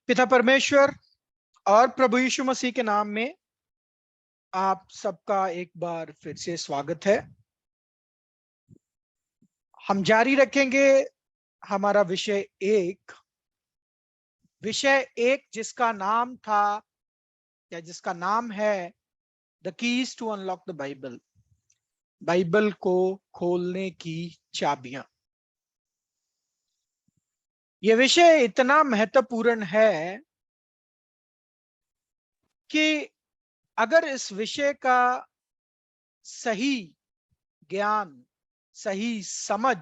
पिता परमेश्वर और प्रभु यीशु मसीह के नाम में आप सबका एक बार फिर से स्वागत है। हम जारी रखेंगे हमारा विषय एक जिसका नाम था या जिसका नाम है the keys to unlock the Bible, Bible को खोलने की चाबियां। यह विषय इतना महत्वपूर्ण है कि अगर इस विषय का सही ज्ञान, सही समझ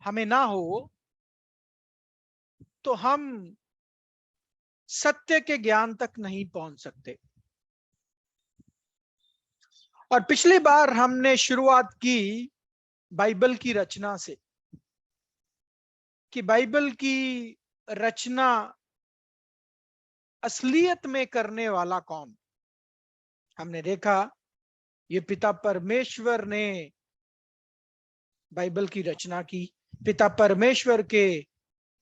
हमें ना हो तो हम सत्य के ज्ञान तक नहीं पहुंच सकते। और पिछली बार हमने शुरुआत की बाइबल की रचना से कि बाइबल की रचना असलियत में करने वाला कौन। हमने देखा ये पिता परमेश्वर ने बाइबल की रचना की। पिता परमेश्वर के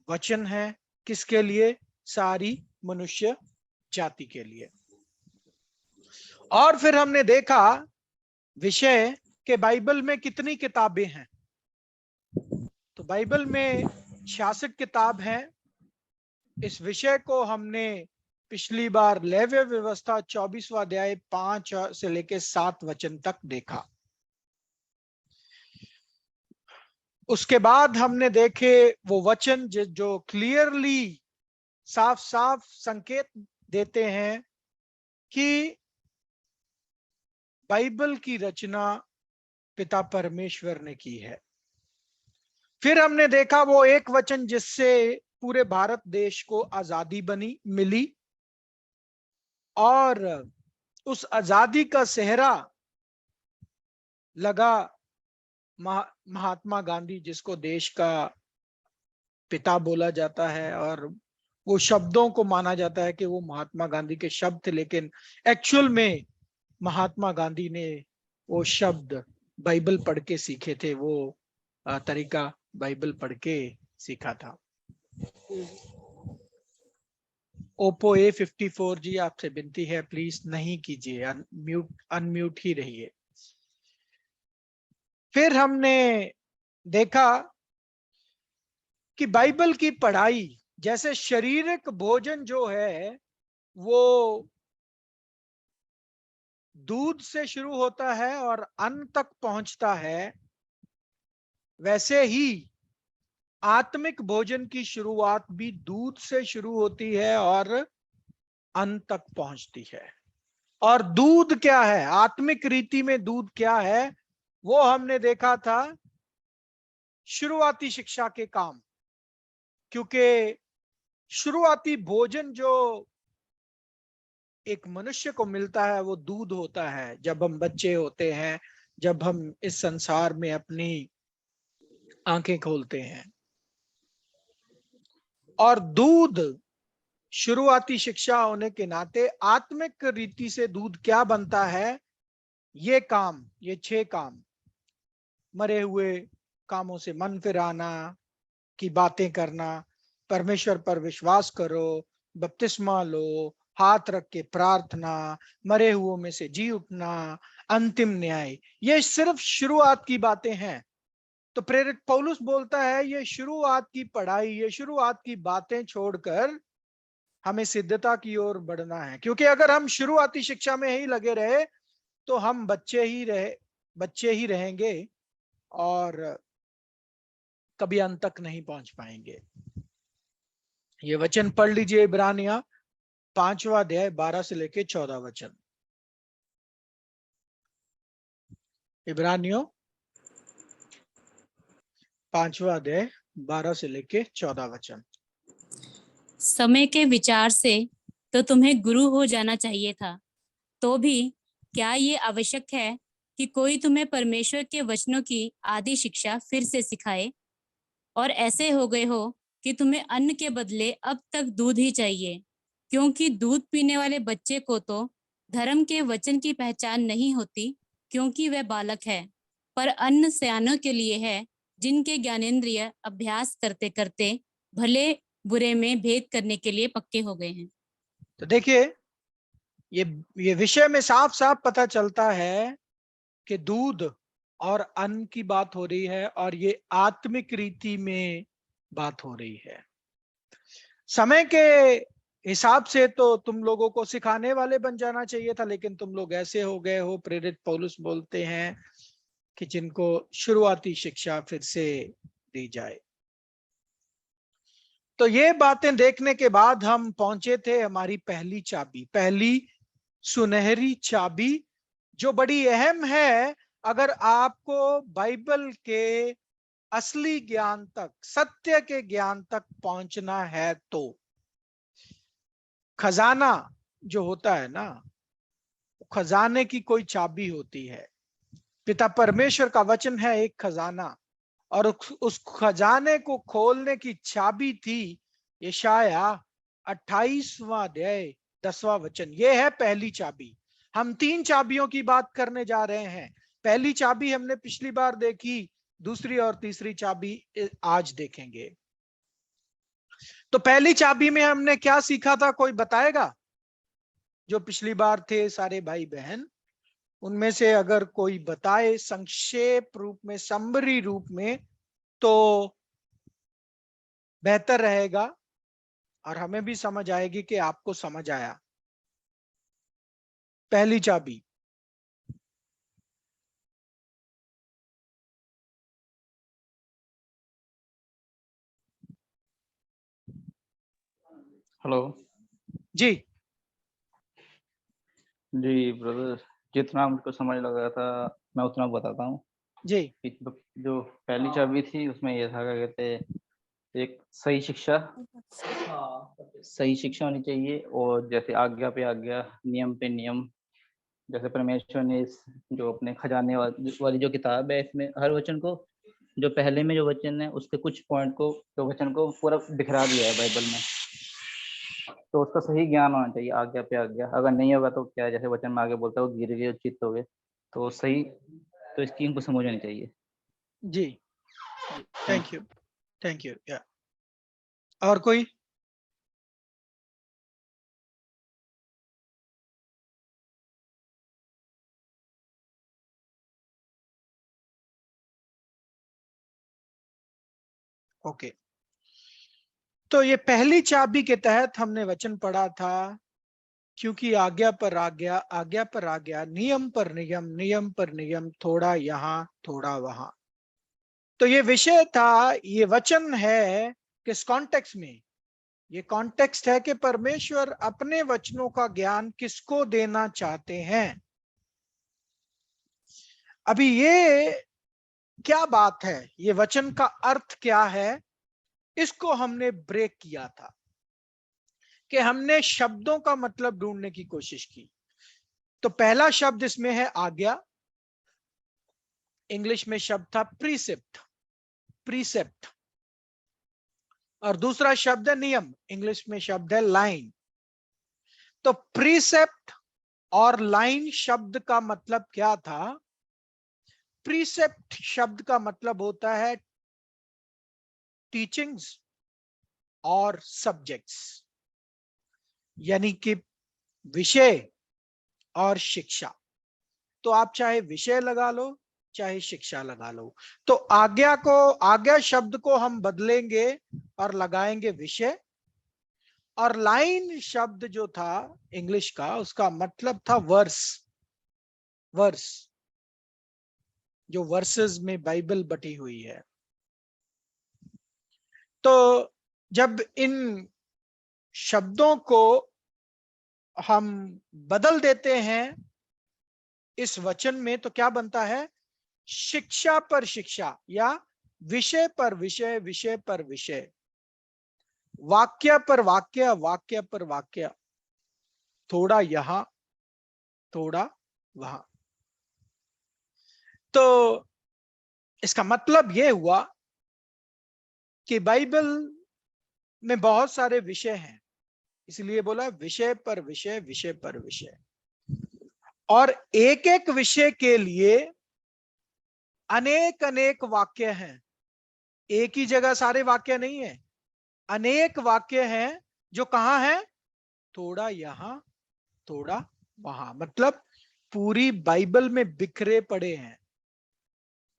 वचन है किसके लिए? सारी मनुष्य जाति के लिए। और फिर हमने देखा विषय के बाइबल में कितनी किताबें हैं। तो बाइबल में 66 किताब है। इस विषय को हमने पिछली बार लेव्य व्यवस्था 24वां अध्याय 5 से लेकर 7 वचन तक देखा। उसके बाद हमने देखे वो वचन जो क्लियरली साफ साफ संकेत देते हैं कि बाइबल की रचना पिता परमेश्वर ने की है। फिर हमने देखा वो एक वचन जिससे पूरे भारत देश को आजादी मिली और उस आजादी का सेहरा लगा महात्मा गांधी, जिसको देश का पिता बोला जाता है और वो शब्दों को माना जाता है कि वो महात्मा गांधी के शब्द थे, लेकिन एक्चुअल में महात्मा गांधी ने वो शब्द बाइबल पढ़ के सीखे थे। वो तरीका बाइबल पढ़ के सीखा था। ओप्पो A54 जी, आपसे विनती है प्लीज नहीं कीजिए, अनम्यूट ही रहिए। फिर हमने देखा कि बाइबल की पढ़ाई जैसे शारीरिक भोजन जो है वो दूध से शुरू होता है और अन्न तक पहुंचता है, वैसे ही आत्मिक भोजन की शुरुआत भी दूध से शुरू होती है और अन्न तक पहुंचती है। और दूध क्या है, आत्मिक रीति में दूध क्या है, वो हमने देखा था शुरुआती शिक्षा के काम। क्योंकि शुरुआती भोजन जो एक मनुष्य को मिलता है वो दूध होता है। जब हम बच्चे होते हैं, जब हम इस संसार में अपनी आंखें खोलते हैं, और दूध शुरुआती शिक्षा होने के नाते आत्मिक रीति से दूध क्या बनता है, ये 6 काम, मरे हुए कामों से मन फिराना की बातें करना, परमेश्वर पर विश्वास करो, बपतिस्मा लो, हाथ रख के प्रार्थना, मरे हुओं में से जी उठना, अंतिम न्याय, ये सिर्फ शुरुआत की बातें हैं। तो प्रेरित पौलुस बोलता है ये शुरुआत की पढ़ाई, ये शुरुआत की बातें छोड़कर हमें सिद्धता की ओर बढ़ना है। क्योंकि अगर हम शुरुआती शिक्षा में ही लगे रहे तो हम बच्चे ही रहेंगे और कभी अंत तक नहीं पहुंच पाएंगे। ये वचन पढ़ लीजिए, इब्रानिया 5वां अध्याय 12 से लेके 14 वचन। इब्रानियों 5वां अध्याय 12 से लेके 14 वचन। समय के विचार से तो तुम्हें गुरु हो जाना चाहिए था, तो भी क्या ये आवश्यक है कि कोई तुम्हें परमेश्वर के वचनों की आदि शिक्षा फिर से सिखाए? और ऐसे हो गए हो कि तुम्हें अन्न के बदले अब तक दूध ही चाहिए, क्योंकि दूध पीने वाले बच्चे को तो धर्म के वचन की पहचान नहीं होती, क्योंकि वह बालक है। पर अन्न सयानों के लिए है, जिनके ज्ञानेंद्रिय अभ्यास करते करते भले बुरे में भेद करने के लिए पक्के हो गए हैं। तो देखिए, ये विषय में साफ साफ पता चलता है कि दूध और अन्न की बात हो रही है, और ये आत्मिक रीति में बात हो रही है। समय के हिसाब से तो तुम लोगों को सिखाने वाले बन जाना चाहिए था, लेकिन तुम लोग ऐसे हो गए हो, प्रेरित पौलुस बोलते हैं कि जिनको शुरुआती शिक्षा फिर से दी जाए। तो ये बातें देखने के बाद हम पहुंचे थे हमारी पहली चाबी, पहली सुनहरी चाबी, जो बड़ी अहम है अगर आपको बाइबल के असली ज्ञान तक, सत्य के ज्ञान तक पहुंचना है। तो खजाना जो होता है ना, खजाने की कोई चाबी होती है। पिता परमेश्वर का वचन है एक खजाना, और उस खजाने को खोलने की चाबी थी यशाया 28वां अध्याय 10वां वचन। यह है पहली चाबी। हम 3 चाबियों की बात करने जा रहे हैं। पहली चाबी हमने पिछली बार देखी, दूसरी और तीसरी चाबी आज देखेंगे। तो पहली चाबी में हमने क्या सीखा था, कोई बताएगा? जो पिछली बार थे सारे भाई बहन, उनमें से अगर कोई बताए संक्षेप रूप में, समरी रूप में, तो बेहतर रहेगा और हमें भी समझ आएगी कि आपको समझ आया। पहली चाबी। हेलो जी जी ब्रदर, जितना मुझको समझ लगा था मैं उतना बताता हूँ। जी जो पहली चाबी थी उसमें ये था, क्या कहते हैं, एक सही शिक्षा होनी चाहिए, और जैसे आज्ञा पे आज्ञा, नियम पे नियम। जैसे परमेश्वर ने इस जो अपने खजाने वाली जो किताब है, इसमें हर वचन को, जो पहले में जो वचन है उसके कुछ पॉइंट को, जो वचन को पूरा बिखरा दिया है बाइबल में। तो उसका सही ज्ञान होना चाहिए, आज्ञा पे आज्ञा। अगर नहीं होगा तो क्या, जैसे वचन में आगे बोलता है, वो गिर गए चित्त हो गए, तो सही, तो इसकी हमको समझ होनी चाहिए। जी थैंक यू, थैंक यू। या और कोई? ओके। तो ये पहली चाबी के तहत हमने वचन पढ़ा था, क्योंकि आज्ञा पर आज्ञा, आज्ञा पर आज्ञा, नियम पर नियम, नियम पर नियम, थोड़ा यहां थोड़ा वहां। तो ये विषय था, ये वचन है किस कॉन्टेक्स्ट में? ये कॉन्टेक्स्ट है कि परमेश्वर अपने वचनों का ज्ञान किसको देना चाहते हैं। अभी ये क्या बात है, ये वचन का अर्थ क्या है, इसको हमने ब्रेक किया था कि हमने शब्दों का मतलब ढूंढने की कोशिश की। तो पहला शब्द इसमें है आज्ञा, इंग्लिश में शब्द था प्रीसेप्ट, प्रीसेप्ट। और दूसरा शब्द है नियम, इंग्लिश में शब्द है लाइन। तो प्रीसेप्ट और लाइन शब्द का मतलब क्या था? प्रीसेप्ट शब्द का मतलब होता है टीचिंग्स और सब्जेक्ट्स, यानी कि विषय और शिक्षा। तो आप चाहे विषय लगा लो, चाहे शिक्षा लगा लो। तो आज्ञा को, आज्ञा शब्द को हम बदलेंगे और लगाएंगे विषय। और लाइन शब्द जो था इंग्लिश का, उसका मतलब था वर्स, वर्स, जो वर्सेस में बाइबल बटी हुई है। तो जब इन शब्दों को हम बदल देते हैं इस वचन में, तो क्या बनता है? शिक्षा पर शिक्षा, या विषय पर विषय, विषय पर विषय, वाक्य पर वाक्य, वाक्य पर वाक्य, थोड़ा यहां थोड़ा वहां। तो इसका मतलब यह हुआ कि बाइबल में बहुत सारे विषय हैं, इसलिए बोला विषय पर विषय, विषय पर विषय। और एक एक विषय के लिए अनेक अनेक वाक्य हैं। एक ही जगह सारे वाक्य नहीं है। अनेक वाक्य हैं जो कहाँ हैं, थोड़ा यहां थोड़ा वहां, मतलब पूरी बाइबल में बिखरे पड़े हैं,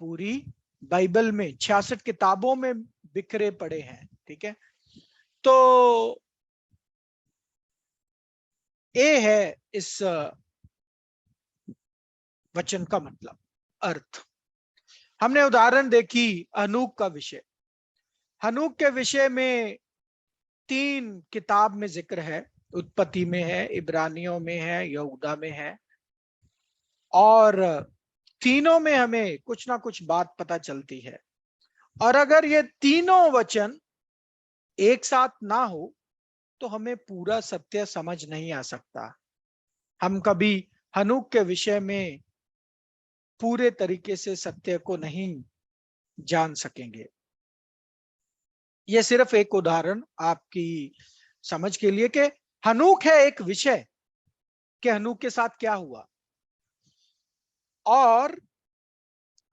पूरी बाइबल में 66 किताबों में बिखरे पड़े हैं। ठीक है, तो ये है इस वचन का मतलब, अर्थ। हमने उदाहरण देखी हनूक का विषय। हनूक के विषय में 3 किताब में जिक्र है, उत्पत्ति में है, इब्रानियों में है, यहूदा में है, और तीनों में हमें कुछ ना कुछ बात पता चलती है। और अगर ये तीनों वचन एक साथ ना हो तो हमें पूरा सत्य समझ नहीं आ सकता। हम कभी हनूक के विषय में पूरे तरीके से सत्य को नहीं जान सकेंगे। यह सिर्फ एक उदाहरण आपकी समझ के लिए कि हनूक है एक विषय, कि हनूक के साथ क्या हुआ, और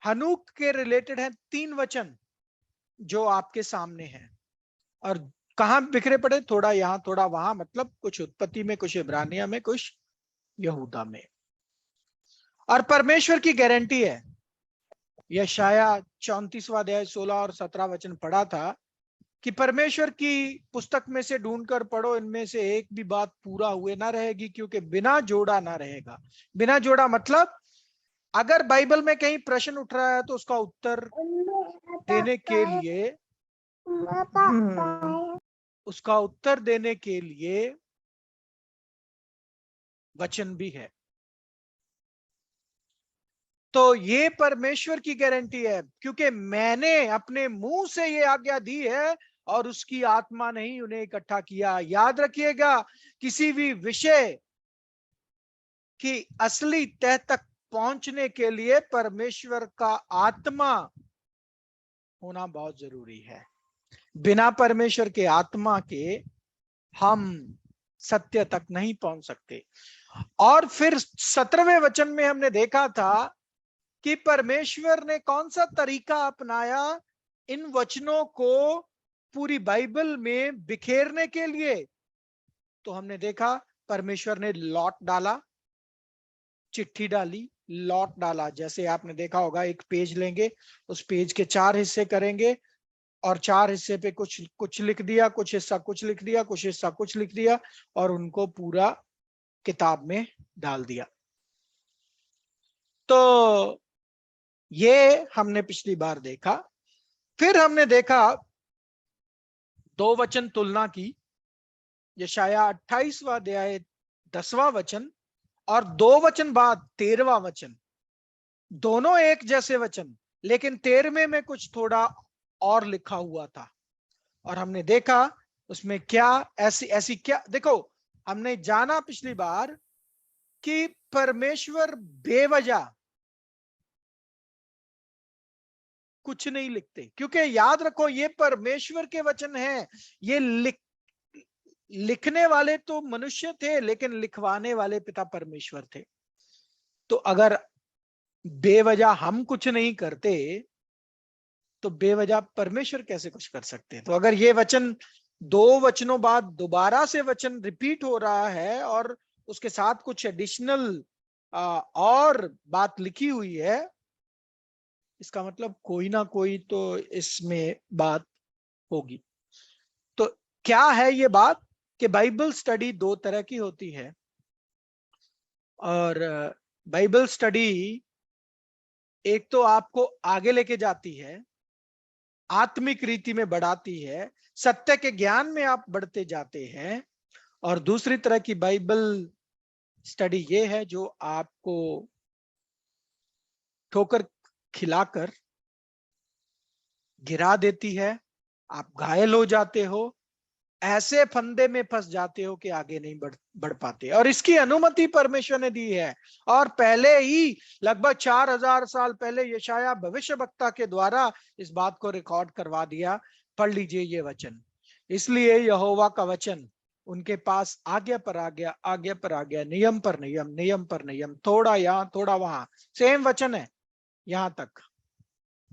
हनूक के रिलेटेड है 3 वचन जो आपके सामने हैं, और कहां बिखरे पड़े, थोड़ा यहां थोड़ा वहां, मतलब कुछ उत्पत्ति में, कुछ इब्रानिया में, कुछ यहूदा में। और परमेश्वर की गारंटी है, यशाया 34वां अध्याय 16 और 17 वचन पढ़ा था कि परमेश्वर की पुस्तक में से ढूंढकर पढ़ो, इनमें से एक भी बात पूरा हुए ना रहेगी, क्योंकि बिना जोड़ा ना रहेगा। बिना जोड़ा मतलब अगर बाइबल में कहीं प्रश्न उठ रहा है तो उसका उत्तर देने के लिए, उसका उत्तर देने के लिए वचन भी है। तो ये परमेश्वर की गारंटी है, क्योंकि मैंने अपने मुंह से ये आज्ञा दी है और उसकी आत्मा ने ही उन्हें इकट्ठा किया। याद रखिएगा, किसी भी विषय की असली तह तक पहुंचने के लिए परमेश्वर का आत्मा होना बहुत जरूरी है। बिना परमेश्वर के आत्मा के हम सत्य तक नहीं पहुंच सकते। और फिर 17वें वचन में हमने देखा था कि परमेश्वर ने कौन सा तरीका अपनाया इन वचनों को पूरी बाइबल में बिखेरने के लिए। तो हमने देखा परमेश्वर ने लॉट डाला, चिट्ठी डाली, लॉट डाला। जैसे आपने देखा होगा, एक पेज लेंगे, उस पेज के 4 हिस्से करेंगे, और 4 हिस्से पे कुछ कुछ लिख दिया, कुछ हिस्सा कुछ लिख दिया, कुछ हिस्सा कुछ लिख दिया, और उनको पूरा किताब में डाल दिया। तो ये हमने पिछली बार देखा। फिर हमने देखा 2 वचन तुलना की, यशाया 28वां अध्याय 10वां वचन, और 2 वचन बाद 13वां वचन। दोनों एक जैसे वचन, लेकिन 13वें में कुछ थोड़ा और लिखा हुआ था। और हमने देखा उसमें क्या ऐसी ऐसी क्या, देखो हमने जाना पिछली बार कि परमेश्वर बेवजह कुछ नहीं लिखते, क्योंकि याद रखो ये परमेश्वर के वचन हैं। ये लिखने वाले तो मनुष्य थे, लेकिन लिखवाने वाले पिता परमेश्वर थे। तो अगर बेवजह हम कुछ नहीं करते तो बेवजह परमेश्वर कैसे कुछ कर सकते हैं। तो अगर ये वचन 2 वचनों बाद दोबारा से वचन रिपीट हो रहा है और उसके साथ कुछ एडिशनल और बात लिखी हुई है, इसका मतलब कोई ना कोई तो इसमें बात होगी। तो क्या है ये बात कि बाइबल स्टडी 2 तरह की होती है, और बाइबल स्टडी एक तो आपको आगे लेके जाती है, आत्मिक रीति में बढ़ाती है, सत्य के ज्ञान में आप बढ़ते जाते हैं। और दूसरी तरह की बाइबल स्टडी ये है जो आपको ठोकर खिलाकर गिरा देती है, आप घायल हो जाते हो, ऐसे फंदे में फंस जाते हो कि आगे नहीं बढ़ पाते। और इसकी अनुमति परमेश्वर ने दी है, और पहले ही लगभग 4000 साल पहले यशाया भविष्यवक्ता के द्वारा इस बात को रिकॉर्ड करवा दिया। पढ़ लीजिए ये वचन। इसलिए यहोवा का वचन उनके पास आज्ञा पर आज्ञा, आज्ञा पर आज्ञा, नियम पर नियम, नियम पर नियम, थोड़ा यहां थोड़ा वहां, सेम वचन है यहां तक।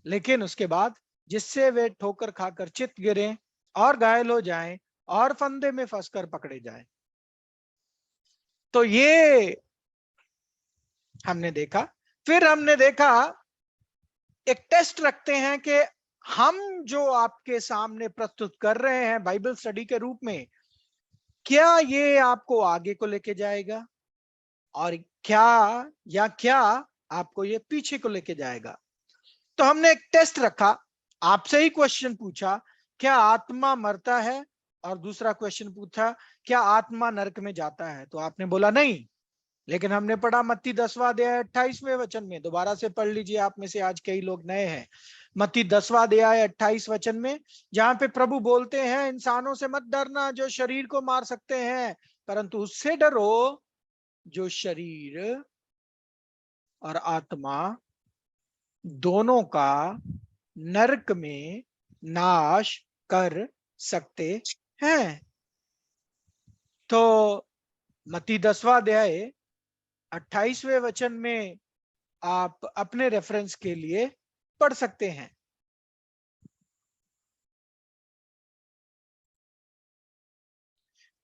लेकिन उसके बाद जिससे वे ठोकर खाकर चित गिरे और घायल हो जाएं और फंदे में फंसकर पकड़े जाएं। तो ये हमने देखा। फिर हमने देखा एक टेस्ट रखते हैं कि हम जो आपके सामने प्रस्तुत कर रहे हैं बाइबल स्टडी के रूप में, क्या ये आपको आगे को लेके जाएगा और क्या आपको ये पीछे को लेके जाएगा। तो हमने एक टेस्ट रखा, आपसे ही क्वेश्चन पूछा, क्या आत्मा मरता है, और दूसरा क्वेश्चन पूछा क्या आत्मा नरक में जाता है। तो आपने बोला नहीं, लेकिन हमने पढ़ा मत्ती 10वां अध्याय 28वें वचन में, दोबारा से पढ़ लीजिए, आप में से आज कई लोग नए हैं। मत्ती 10वां अध्याय 28 वचन में, जहां पे प्रभु बोलते हैं इंसानों से मत डरना जो शरीर को मार सकते हैं, परंतु उससे डरो जो शरीर और आत्मा दोनों का नरक में नाश कर सकते हैं। तो मत्ती 10वां अध्याय 28वें वचन में आप अपने रेफरेंस के लिए पढ़ सकते हैं।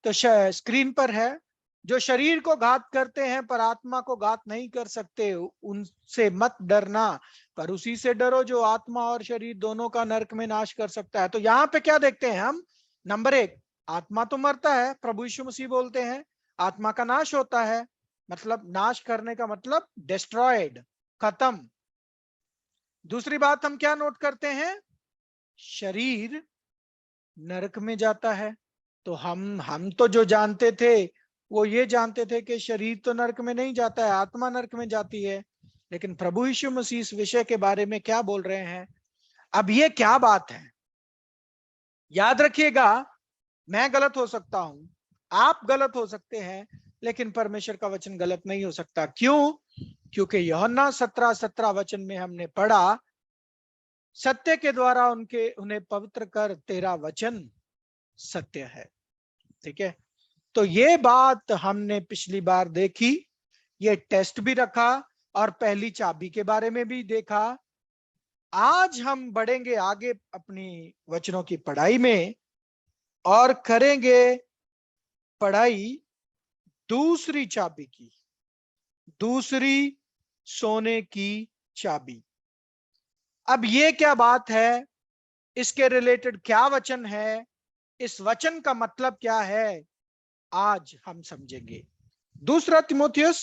तो स्क्रीन पर है, जो शरीर को घात करते हैं पर आत्मा को घात नहीं कर सकते उनसे मत डरना, पर उसी से डरो जो आत्मा और शरीर दोनों का नरक में नाश कर सकता है। तो यहाँ पे क्या देखते हैं हम, नंबर 1, आत्मा तो मरता है, प्रभु यीशु मसीह बोलते हैं आत्मा का नाश होता है, मतलब नाश करने का मतलब डिस्ट्रॉयड, खत्म। दूसरी बात हम क्या नोट करते हैं, शरीर नरक में जाता है। तो हम तो जो जानते थे वो ये जानते थे कि शरीर तो नरक में नहीं जाता है, आत्मा नरक में जाती है। लेकिन प्रभु यीशु मसीह इस विषय के बारे में क्या बोल रहे हैं। अब ये क्या बात है, याद रखिएगा, मैं गलत हो सकता हूं, आप गलत हो सकते हैं, लेकिन परमेश्वर का वचन गलत नहीं हो सकता। क्यों? क्योंकि यूहन्ना 17:17 वचन में हमने पढ़ा, सत्य के द्वारा उन्हें पवित्र कर, तेरा वचन सत्य है। ठीक है, तो ये बात हमने पिछली बार देखी, ये टेस्ट भी रखा और पहली चाबी के बारे में भी देखा। आज हम बढ़ेंगे आगे अपनी वचनों की पढ़ाई में और करेंगे पढ़ाई दूसरी चाबी की, दूसरी सोने की चाबी। अब ये क्या बात है, इसके रिलेटेड क्या वचन है, इस वचन का मतलब क्या है, आज हम समझेंगे। दूसरा तिमोथियुस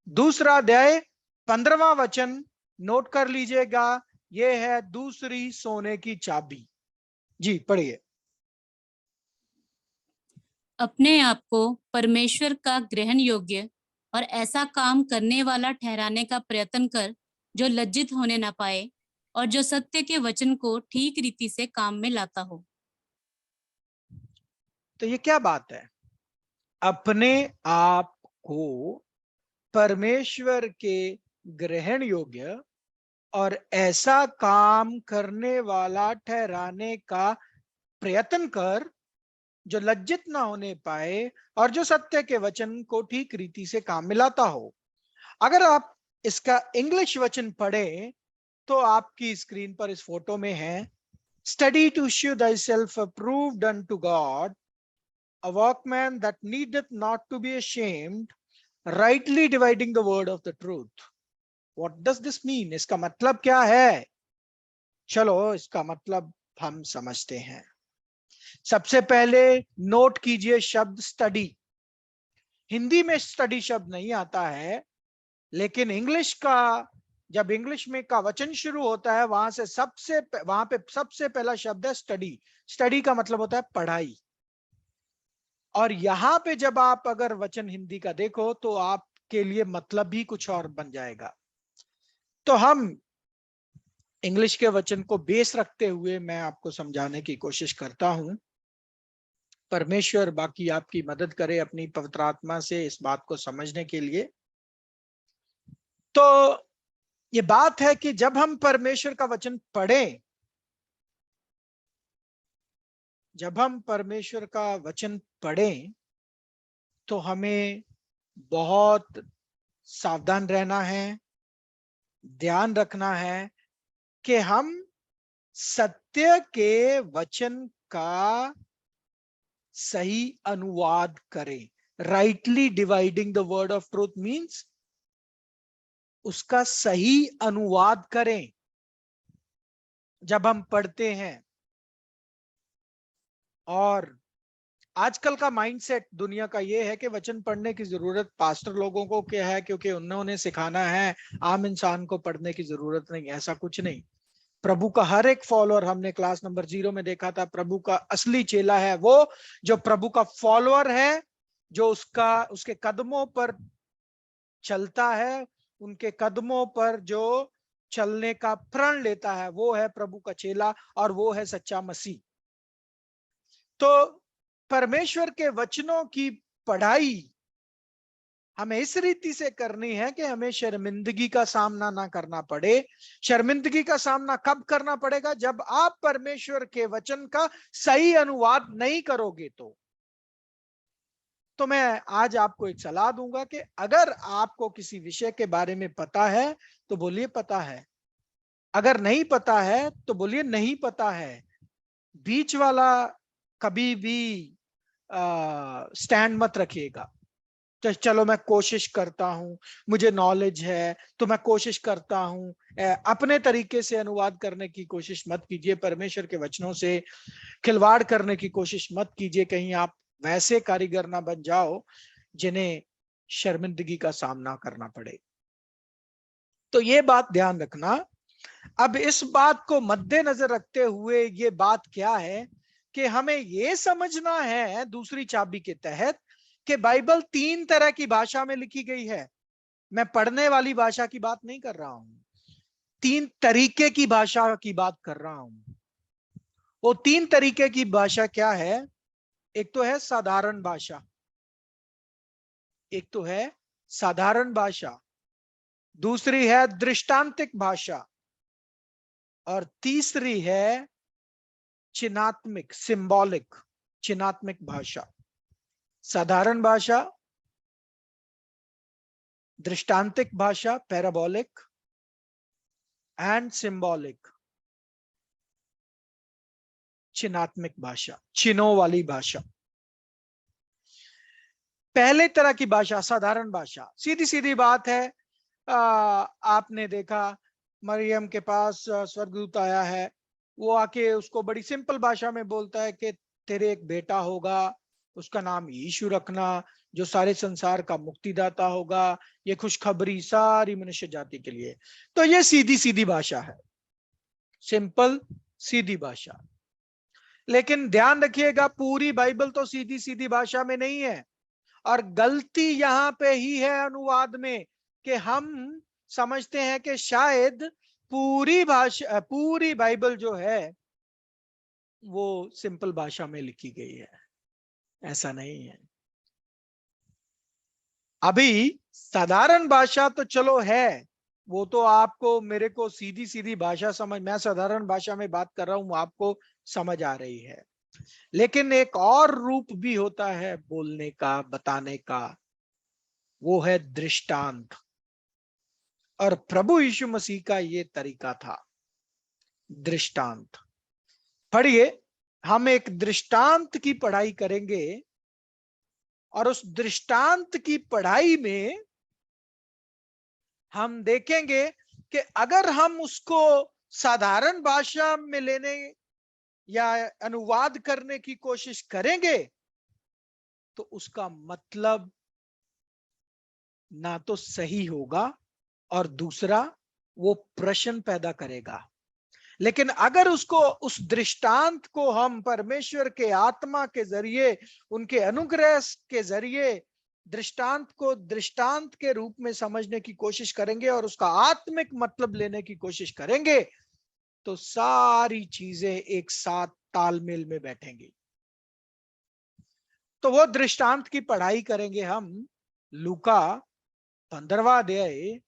2 अध्याय 15वां वचन नोट कर लीजिएगा, यह है दूसरी सोने की चाबी। जी पढ़िए। अपने आप को परमेश्वर का ग्रहण योग्य और ऐसा काम करने वाला ठहराने का प्रयत्न कर जो लज्जित होने ना पाए और जो सत्य के वचन को ठीक रीति से काम में लाता हो। तो ये क्या बात है, अपने आप को परमेश्वर के ग्रहण योग्य और ऐसा काम करने वाला ठहराने का प्रयत्न कर जो लज्जित ना होने पाए और जो सत्य के वचन को ठीक रीति से काम में लाता हो। अगर आप इसका इंग्लिश वचन पढ़ें तो आपकी स्क्रीन पर इस फोटो में है, study to show thyself approved unto God, a workman that needeth not to be ashamed, rightly dividing the word of the truth. What does this mean? इसका मतलब क्या है? चलो इसका मतलब हम समझते हैं। सबसे पहले नोट कीजिए शब्द स्टडी। हिंदी में स्टडी शब्द नहीं आता है, लेकिन इंग्लिश का जब इंग्लिश में का वचन शुरू होता है वहां पे सबसे पहला शब्द है स्टडी। स्टडी का मतलब होता है पढ़ाई। और यहां पे जब आप अगर वचन हिंदी का देखो तो आपके लिए मतलब भी कुछ और बन जाएगा। तो हम इंग्लिश के वचन को बेस रखते हुए मैं आपको समझाने की कोशिश करता हूं। परमेश्वर बाकी आपकी मदद करे अपनी पवित्र आत्मा से इस बात को समझने के लिए। तो ये बात है कि जब हम परमेश्वर का वचन पढ़ें, जब हम परमेश्वर का वचन पढ़ें तो हमें बहुत सावधान रहना है, ध्यान रखना है कि हम सत्य के वचन का सही अनुवाद करें। Rightly dividing the word of truth means उसका सही अनुवाद करें। जब हम पढ़ते हैं, और आजकल का माइंडसेट दुनिया का ये है कि वचन पढ़ने की जरूरत पास्टर लोगों को क्या है, क्योंकि उन्होंने सिखाना है, आम इंसान को पढ़ने की जरूरत नहीं। ऐसा कुछ नहीं। प्रभु का हर एक फॉलोअर, हमने क्लास नंबर 0 में देखा था, प्रभु का असली चेला है वो जो प्रभु का फॉलोअर है, जो उसके कदमों पर चलता है, उनके कदमों पर जो चलने का प्रण लेता है, वो है प्रभु का चेला, और वो है सच्चा मसीह। तो परमेश्वर के वचनों की पढ़ाई हमें इस रीति से करनी है कि हमें शर्मिंदगी का सामना ना करना पड़े। शर्मिंदगी का सामना कब करना पड़ेगा? जब आप परमेश्वर के वचन का सही अनुवाद नहीं करोगे। तो मैं आज आपको एक सलाह दूंगा कि अगर आपको किसी विषय के बारे में पता है तो बोलिए पता है, अगर नहीं पता है तो बोलिए नहीं पता है। बीच वाला कभी भी स्टैंड मत रखिएगा। तो चलो मैं कोशिश करता हूं, मुझे नॉलेज है तो मैं कोशिश करता हूं। अपने तरीके से अनुवाद करने की कोशिश मत कीजिए। परमेश्वर के वचनों से खिलवाड़ करने की कोशिश मत कीजिए। कहीं आप वैसे कारीगर ना बन जाओ जिन्हें शर्मिंदगी का सामना करना पड़े। तो ये बात ध्यान रखना। अब इस बात को मद्देनजर रखते हुए ये बात क्या है कि हमें ये समझना है दूसरी चाबी के तहत कि बाइबल 3 तरह की भाषा में लिखी गई है। मैं पढ़ने वाली भाषा की बात नहीं कर रहा हूं, 3 तरीके की भाषा की बात कर रहा हूं। वो 3 तरीके की भाषा क्या है? एक तो है साधारण भाषा, एक तो है साधारण भाषा, दूसरी है दृष्टांतिक भाषा, और तीसरी है चिन्हात्मक, सिंबॉलिक, चिन्हात्मक भाषा। साधारण भाषा, दृष्टांतिक भाषा, पैराबोलिक, एंड सिंबॉलिक, चिन्हात्मक भाषा, चिन्हों वाली भाषा। पहले तरह की भाषा साधारण भाषा, सीधी सीधी बात है। आपने देखा मरियम के पास स्वर्गदूत आया है, वो आके उसको बड़ी सिंपल भाषा में बोलता है कि तेरे एक बेटा होगा, उसका नाम यीशु रखना, जो सारे संसार का मुक्तिदाता होगा। ये खुशखबरी सारी मनुष्य जाति के लिए। तो ये सीधी सीधी भाषा है, सिंपल सीधी भाषा। लेकिन ध्यान रखिएगा, पूरी बाइबल तो सीधी सीधी भाषा में नहीं है। और गलती यहां पे ही है अनुवाद में, कि हम समझते हैं कि शायद पूरी बाइबल जो है वो सिंपल भाषा में लिखी गई है। ऐसा नहीं है। अभी साधारण भाषा तो चलो है, वो तो आपको मेरे को सीधी सीधी भाषा समझ, मैं साधारण भाषा में बात कर रहा हूं, आपको समझ आ रही है। लेकिन एक और रूप भी होता है बोलने का, बताने का, वो है दृष्टांत। और प्रभु यीशु मसीह का ये तरीका था, दृष्टांत। पढ़िए, हम एक दृष्टांत की पढ़ाई करेंगे, और उस दृष्टांत की पढ़ाई में हम देखेंगे कि अगर हम उसको साधारण भाषा में लेने या अनुवाद करने की कोशिश करेंगे तो उसका मतलब ना तो सही होगा, और दूसरा वो प्रश्न पैदा करेगा। लेकिन अगर उसको, उस दृष्टांत को हम परमेश्वर के आत्मा के जरिए, उनके अनुग्रह के जरिए दृष्टांत को दृष्टांत के रूप में समझने की कोशिश करेंगे और उसका आत्मिक मतलब लेने की कोशिश करेंगे, तो सारी चीजें एक साथ तालमेल में बैठेंगी। तो वो दृष्टांत की पढ़ाई करेंगे हम लूका 15वां अध्याय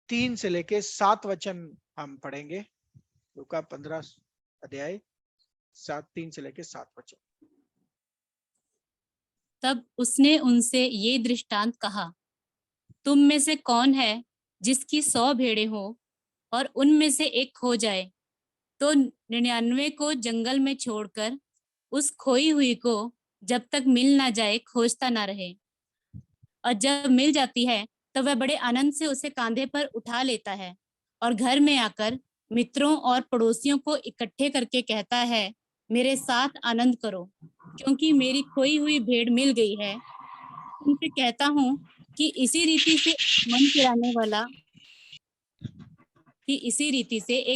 3 से लेके 7 वचन हम पढ़ेंगे। लूका 15 अध्याय 3 से लेके 7 वचन। तब उसने उनसे ये दृष्टांत कहा, तुम में से कौन है जिसकी 100 भेड़ें हो और उनमें से एक खो जाए, तो 99 को जंगल में छोड़कर उस खोई हुई को जब तक मिल ना जाए खोजता ना रहे, और जब मिल जाती है तब वह बड़े आनंद से उसे कांधे पर उठा लेता है और घर में आकर मित्रों और पड़ोसियों को इकट्ठे करके कहता है, मेरे साथ आनंद करो क्योंकि मेरी खोई हुई भेड़ मिल गई है। तुमसे कहता हूँ कि इसी रीति से एक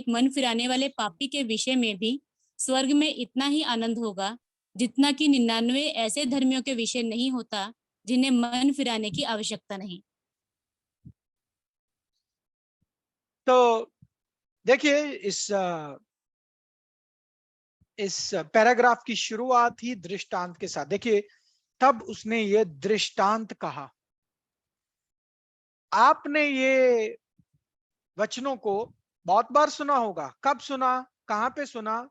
मन फिराने वाले पापी के विषय में भी स्वर्ग में इतना ही आनंद होगा जितना कि 99 ऐसे धर्मियों के विषय नहीं होता जिन्हें मन फिराने की आवश्यकता नहीं। तो देखिए, इस पैराग्राफ की शुरुआत ही दृष्टांत के साथ। देखिए, तब उसने ये दृष्टांत कहा। आपने ये वचनों को बहुत बार सुना होगा। कब सुना, कहां पे सुना?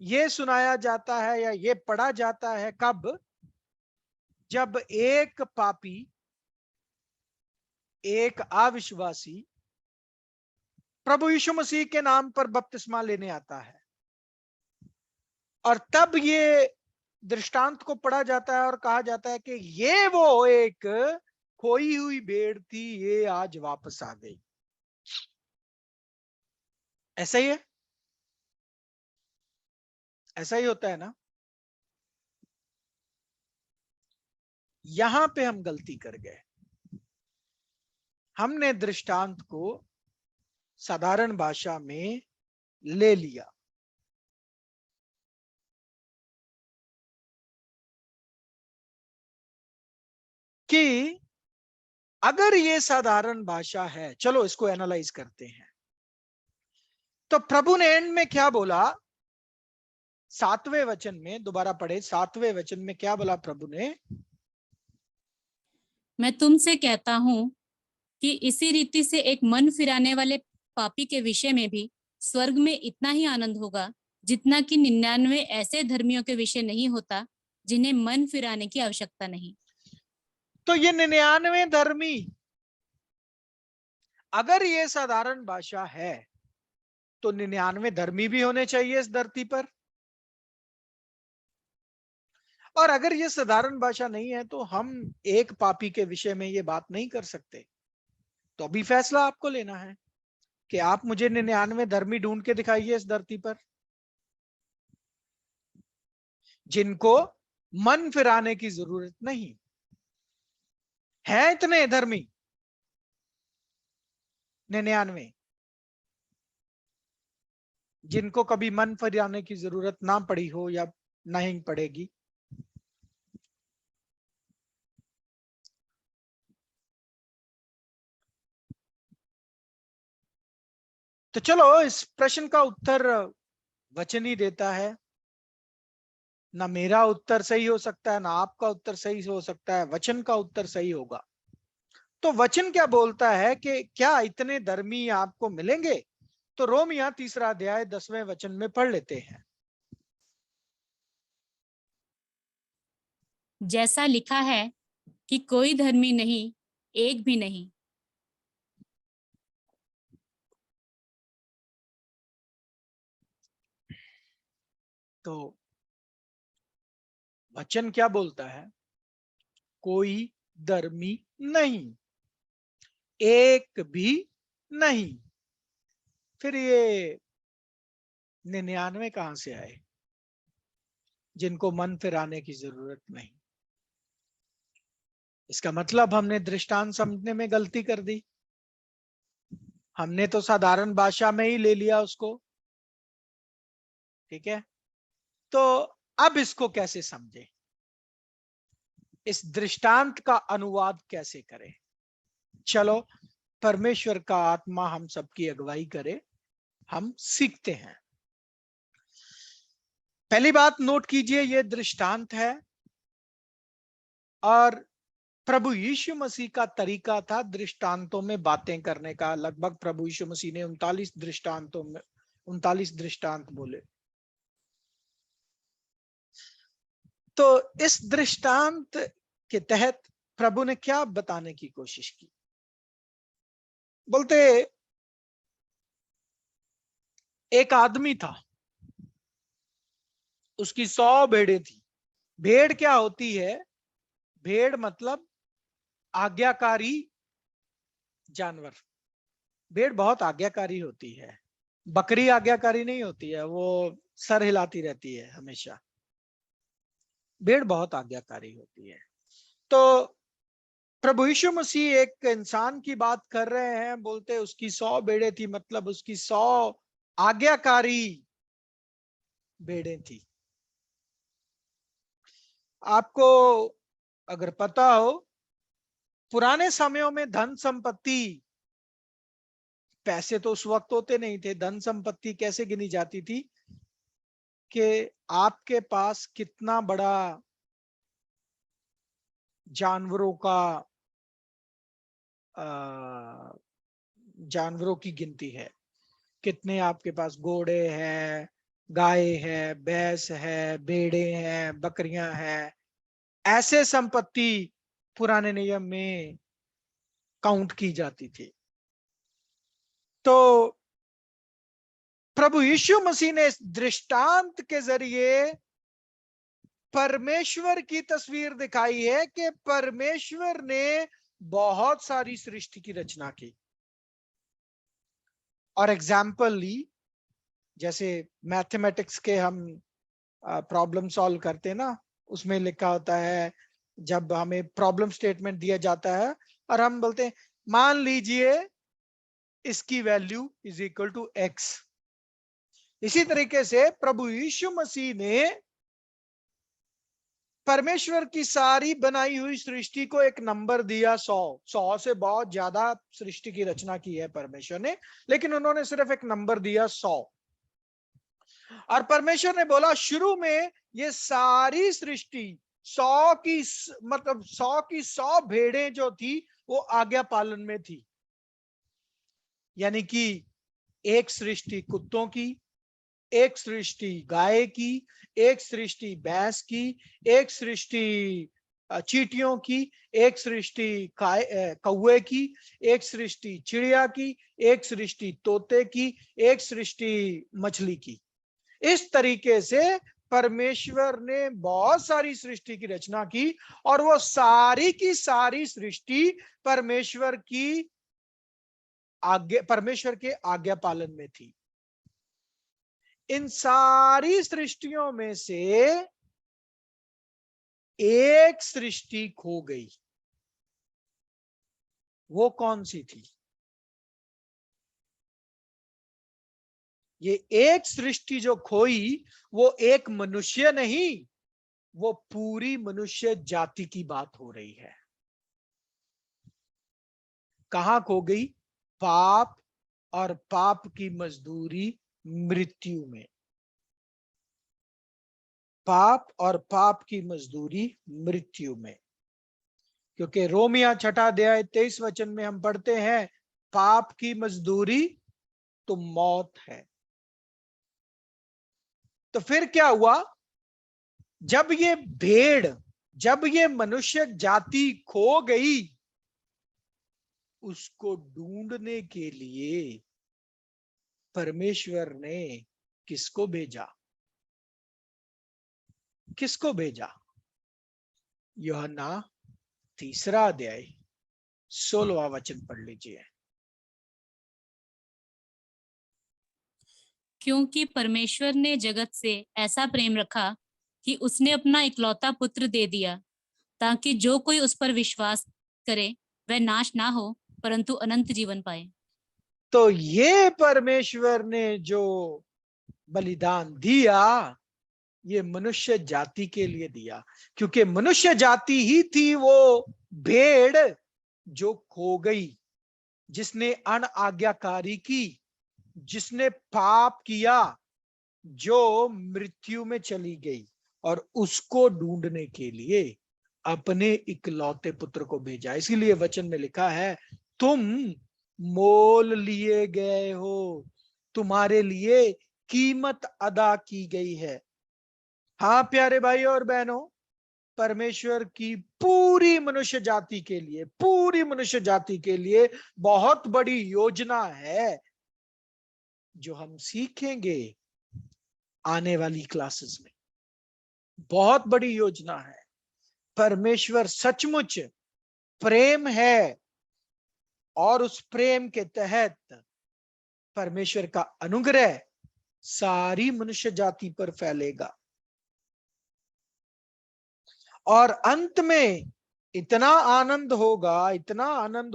ये सुनाया जाता है या ये पढ़ा जाता है कब? जब एक पापी, एक अविश्वासी प्रभु यीशु मसीह के नाम पर बपतिस्मा लेने आता है, और तब ये दृष्टांत को पढ़ा जाता है और कहा जाता है कि ये वो एक खोई हुई भेड़ थी, ये आज वापस आ गई। ऐसा ही है, ऐसा ही होता है ना। यहां पे हम गलती कर गए। हमने दृष्टांत को साधारण भाषा में ले लिया। कि अगर ये साधारण भाषा है, चलो इसको एनालाइज करते हैं। तो प्रभु ने एंड में क्या बोला? 7वें वचन में, दोबारा पढ़े, 7वें वचन में क्या बोला प्रभु ने? मैं तुमसे कहता हूँ कि इसी रीति से एक मन फिराने वाले पापी के विषय में भी स्वर्ग में इतना ही आनंद होगा जितना कि 99 ऐसे धर्मियों के विषय नहीं होता जिन्हें मन फिराने की आवश्यकता नहीं। तो ये 99 धर्मी, अगर ये साधारण भाषा है तो 99 धर्मी भी होने चाहिए इस धरती पर। और अगर ये साधारण भाषा नहीं है तो हम एक पापी के विषय में ये बात नहीं कर सकते। तो अभी फैसला आपको लेना है कि आप मुझे 99 धर्मी ढूंढ के दिखाइए इस धरती पर, जिनको मन फिराने की जरूरत नहीं है। इतने धर्मी 99 जिनको कभी मन फिराने की जरूरत ना पड़ी हो या नहीं पड़ेगी। तो चलो, इस प्रश्न का उत्तर वचन ही देता है। ना मेरा उत्तर सही हो सकता है, ना आपका उत्तर सही हो सकता है, वचन का उत्तर सही होगा। तो वचन क्या बोलता है कि क्या इतने धर्मी आपको मिलेंगे? तो रोमिया 3 अध्याय 10वें वचन में पढ़ लेते हैं। जैसा लिखा है कि कोई धर्मी नहीं, एक भी नहीं। तो वचन क्या बोलता है? कोई धर्मी नहीं, एक भी नहीं। फिर ये 99 कहां से आए जिनको मन फिराने की जरूरत नहीं? इसका मतलब हमने दृष्टांत समझने में गलती कर दी। हमने तो साधारण भाषा में ही ले लिया उसको। ठीक है, तो अब इसको कैसे समझे? इस दृष्टांत का अनुवाद कैसे करें? चलो, परमेश्वर का आत्मा हम सबकी अगुवाई करे, हम सीखते हैं। पहली बात नोट कीजिए, यह दृष्टांत है और प्रभु यीशु मसीह का तरीका था दृष्टांतों में बातें करने का। लगभग प्रभु यीशु मसीह ने 39 दृष्टांत बोले। तो इस दृष्टांत के तहत प्रभु ने क्या बताने की कोशिश की? बोलते, एक आदमी था, उसकी 100 भेड़ें थी। भेड़ क्या होती है? भेड़ मतलब आज्ञाकारी जानवर। भेड़ बहुत आज्ञाकारी होती है। बकरी आज्ञाकारी नहीं होती है, वो सर हिलाती रहती है हमेशा। भेड़ बहुत आज्ञाकारी होती है। तो प्रभु यीशु मसीह एक इंसान की बात कर रहे हैं, बोलते उसकी 100 भेड़ें थी, मतलब उसकी 100 आज्ञाकारी भेड़ें थी। आपको अगर पता हो, पुराने समयों में धन संपत्ति, पैसे तो उस वक्त होते नहीं थे, धन संपत्ति कैसे गिनी जाती थी कि आपके पास कितना बड़ा जानवरों का जानवरों की गिनती है। कितने आपके पास घोड़े हैं, गाय है, भैंस है, भेड़े हैं, बकरियां हैं। ऐसे संपत्ति पुराने नियम में काउंट की जाती थी। तो प्रभु यीशु मसीह ने इस दृष्टांत के जरिए परमेश्वर की तस्वीर दिखाई है कि परमेश्वर ने बहुत सारी सृष्टि की रचना की। और एग्जाम्पल ली, जैसे मैथमेटिक्स के हम प्रॉब्लम सॉल्व करते हैं ना, उसमें लिखा होता है, जब हमें प्रॉब्लम स्टेटमेंट दिया जाता है और हम बोलते हैं मान लीजिए इसकी value is equal to x. इसी तरीके से प्रभु यीशु मसीह ने परमेश्वर की सारी बनाई हुई सृष्टि को एक नंबर दिया, 100 से बहुत ज्यादा सृष्टि की रचना की है परमेश्वर ने, लेकिन उन्होंने सिर्फ एक नंबर दिया 100। और परमेश्वर ने बोला शुरू में ये सारी सृष्टि 100 की मतलब 100 की 100 भेड़ें जो थी वो आज्ञा पालन में थी। यानी कि एक सृष्टि कुत्तों की, एक सृष्टि गाय की, एक सृष्टि भैंस की, एक सृष्टि चींटियों की, एक सृष्टि कौवे की, एक सृष्टि चिड़िया की, एक सृष्टि तोते की, एक सृष्टि मछली की। इस तरीके से परमेश्वर ने बहुत सारी सृष्टि की रचना की और वो सारी की सारी सृष्टि परमेश्वर के आज्ञा पालन में थी। इन सारी सृष्टियों में से एक सृष्टि खो गई। वो कौन सी थी? ये एक सृष्टि जो खोई वो एक मनुष्य नहीं, वो पूरी मनुष्य जाति की बात हो रही है। कहां खो गई? पाप और पाप की मजदूरी मृत्यु में। पाप और पाप की मजदूरी मृत्यु में। क्योंकि रोमिया 6 अध्याय 23 वचन में हम पढ़ते हैं पाप की मजदूरी तो मौत है। तो फिर क्या हुआ? जब ये मनुष्य जाति खो गई, उसको ढूंढने के लिए परमेश्वर ने किसको भेजा? किसको भेजा? यूहन्ना 3 अध्याय 16वां वचन पढ़ लीजिए। क्योंकि परमेश्वर ने जगत से ऐसा प्रेम रखा कि उसने अपना इकलौता पुत्र दे दिया, ताकि जो कोई उस पर विश्वास करे वह नाश ना हो परंतु अनंत जीवन पाए। तो ये परमेश्वर ने जो बलिदान दिया, ये मनुष्य जाति के लिए दिया, क्योंकि मनुष्य जाति ही थी वो भेड़ जो खो गई, जिसने अनाज्ञाकारी की, जिसने पाप किया, जो मृत्यु में चली गई, और उसको ढूंढने के लिए अपने इकलौते पुत्र को भेजा। इसीलिए वचन में लिखा है तुम मोल लिए गए हो, तुम्हारे लिए कीमत अदा की गई है। हाँ प्यारे भाई और बहनों, परमेश्वर की पूरी मनुष्य जाति के लिए बहुत बड़ी योजना है, जो हम सीखेंगे आने वाली क्लासेस में। बहुत बड़ी योजना है। परमेश्वर सचमुच प्रेम है और उस प्रेम के तहत परमेश्वर का अनुग्रह सारी मनुष्य जाति पर फैलेगा और अंत में इतना आनंद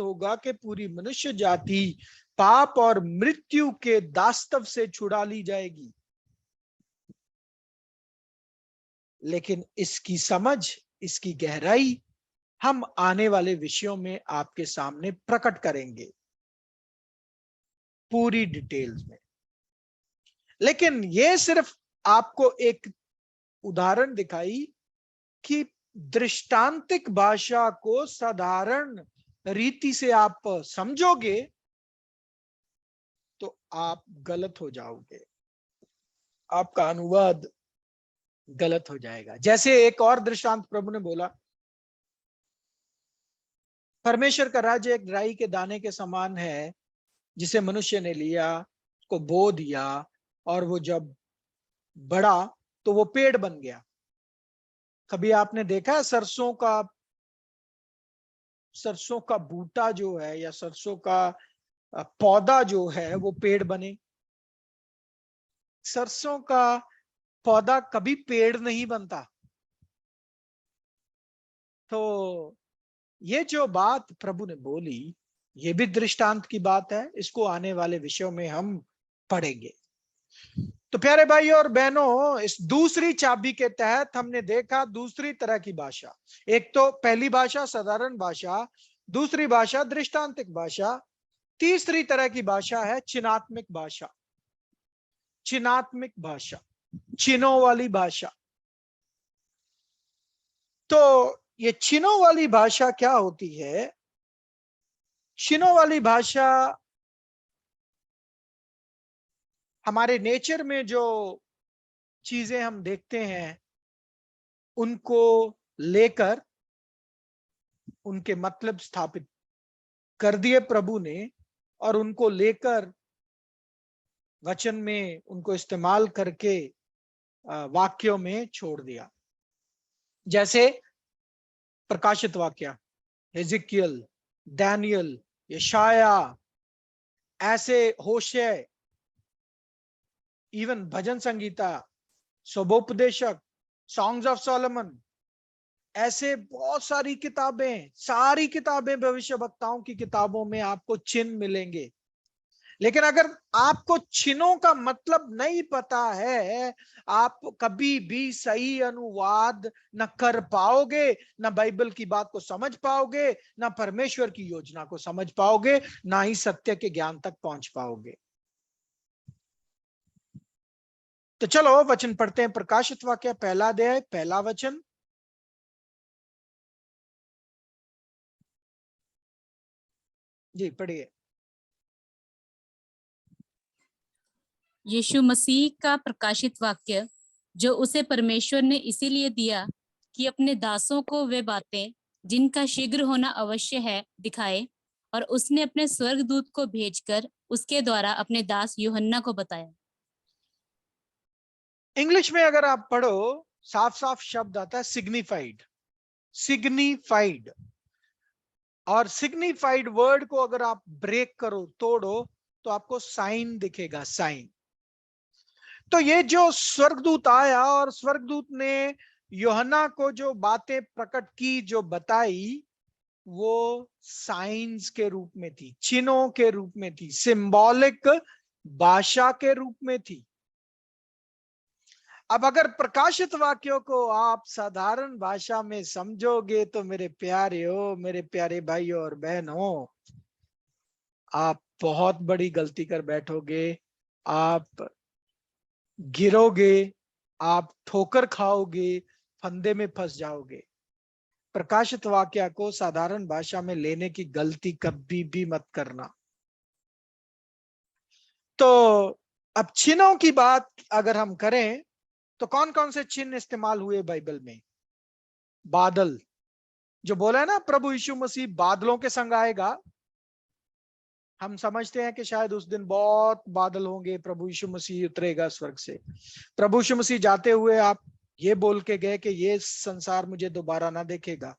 होगा कि पूरी मनुष्य जाति पाप और मृत्यु के दास्तव से छुड़ा ली जाएगी। लेकिन इसकी समझ, इसकी गहराई हम आने वाले विषयों में आपके सामने प्रकट करेंगे पूरी डिटेल्स में। लेकिन यह सिर्फ आपको एक उदाहरण दिखाई कि दृष्टांतिक भाषा को साधारण रीति से आप समझोगे तो आप गलत हो जाओगे, आपका अनुवाद गलत हो जाएगा। जैसे एक और दृष्टांत प्रभु ने बोला, परमेश्वर का राज्य एक राई के दाने के समान है जिसे मनुष्य ने लिया, उसको बो दिया और वो जब बढ़ा तो वो पेड़ बन गया। कभी आपने देखा है सरसों का बूटा जो है या सरसों का पौधा जो है वो पेड़ बने? सरसों का पौधा कभी पेड़ नहीं बनता। तो ये जो बात प्रभु ने बोली, ये भी दृष्टांत की बात है। इसको आने वाले विषयों में हम पढ़ेंगे। तो प्यारे भाइयों और बहनों, इस दूसरी चाबी के तहत हमने देखा दूसरी तरह की भाषा। एक तो पहली भाषा साधारण भाषा, दूसरी भाषा दृष्टांतिक भाषा, तीसरी तरह की भाषा है चिन्हात्मक भाषा। चिन्हात्मक भाषा, चिन्हों वाली भाषा। तो ये चिन्हों वाली भाषा क्या होती है? चिन्हों वाली भाषा हमारे नेचर में जो चीजें हम देखते हैं उनको लेकर उनके मतलब स्थापित कर दिए प्रभु ने, और उनको लेकर वचन में उनको इस्तेमाल करके वाक्यों में छोड़ दिया। जैसे प्रकाशित वाक्य, हिजकियल, दानियल, यशाया, ऐसे होशे, इवन भजन संगीता, शुभोपदेशक, सॉन्ग्स ऑफ सोलोमन, ऐसे बहुत सारी किताबें भविष्य वक्ताओं की किताबों में आपको चिन्ह मिलेंगे। लेकिन अगर आपको चिन्हों का मतलब नहीं पता है, आप कभी भी सही अनुवाद न कर पाओगे, न बाइबल की बात को समझ पाओगे, न परमेश्वर की योजना को समझ पाओगे, ना ही सत्य के ज्ञान तक पहुंच पाओगे। तो चलो वचन पढ़ते हैं। प्रकाशित वाक्य पहला अध्याय पहला वचन। जी पढ़िए। यीशु मसीह का प्रकाशित वाक्य, जो उसे परमेश्वर ने इसीलिए दिया कि अपने दासों को वे बातें जिनका शीघ्र होना अवश्य है दिखाए, और उसने अपने स्वर्गदूत को भेजकर उसके द्वारा अपने दास यूहन्ना को बताया। इंग्लिश में अगर आप पढ़ो, साफ साफ शब्द आता है सिग्निफाइड। सिग्निफाइड और सिग्निफाइड वर्ड को अगर आप ब्रेक करो, तोड़ो, तो आपको साइन दिखेगा, साइन। तो ये जो स्वर्गदूत आया और स्वर्गदूत ने यूहन्ना को जो बातें प्रकट की, जो बताई, वो साइंस के रूप में थी, चिन्हों के रूप में थी, सिंबॉलिक भाषा के रूप में थी। अब अगर प्रकाशित वाक्यों को आप साधारण भाषा में समझोगे तो मेरे प्यारे भाइयों और बहनों, आप बहुत बड़ी गलती कर बैठोगे। आप गिरोगे, आप ठोकर खाओगे, फंदे में फंस जाओगे। प्रकाशित वाक्य को साधारण भाषा में लेने की गलती कभी भी मत करना। तो अब चिन्हों की बात अगर हम करें तो कौन कौन से चिन्ह इस्तेमाल हुए बाइबल में? बादल, जो बोला है ना प्रभु यीशु मसीह बादलों के संग आएगा। हम समझते हैं कि शायद उस दिन बहुत बादल होंगे, प्रभु यीशु मसीह उतरेगा स्वर्ग से। प्रभु यीशु मसीह जाते हुए आप ये बोल के गए कि ये संसार मुझे दोबारा ना देखेगा।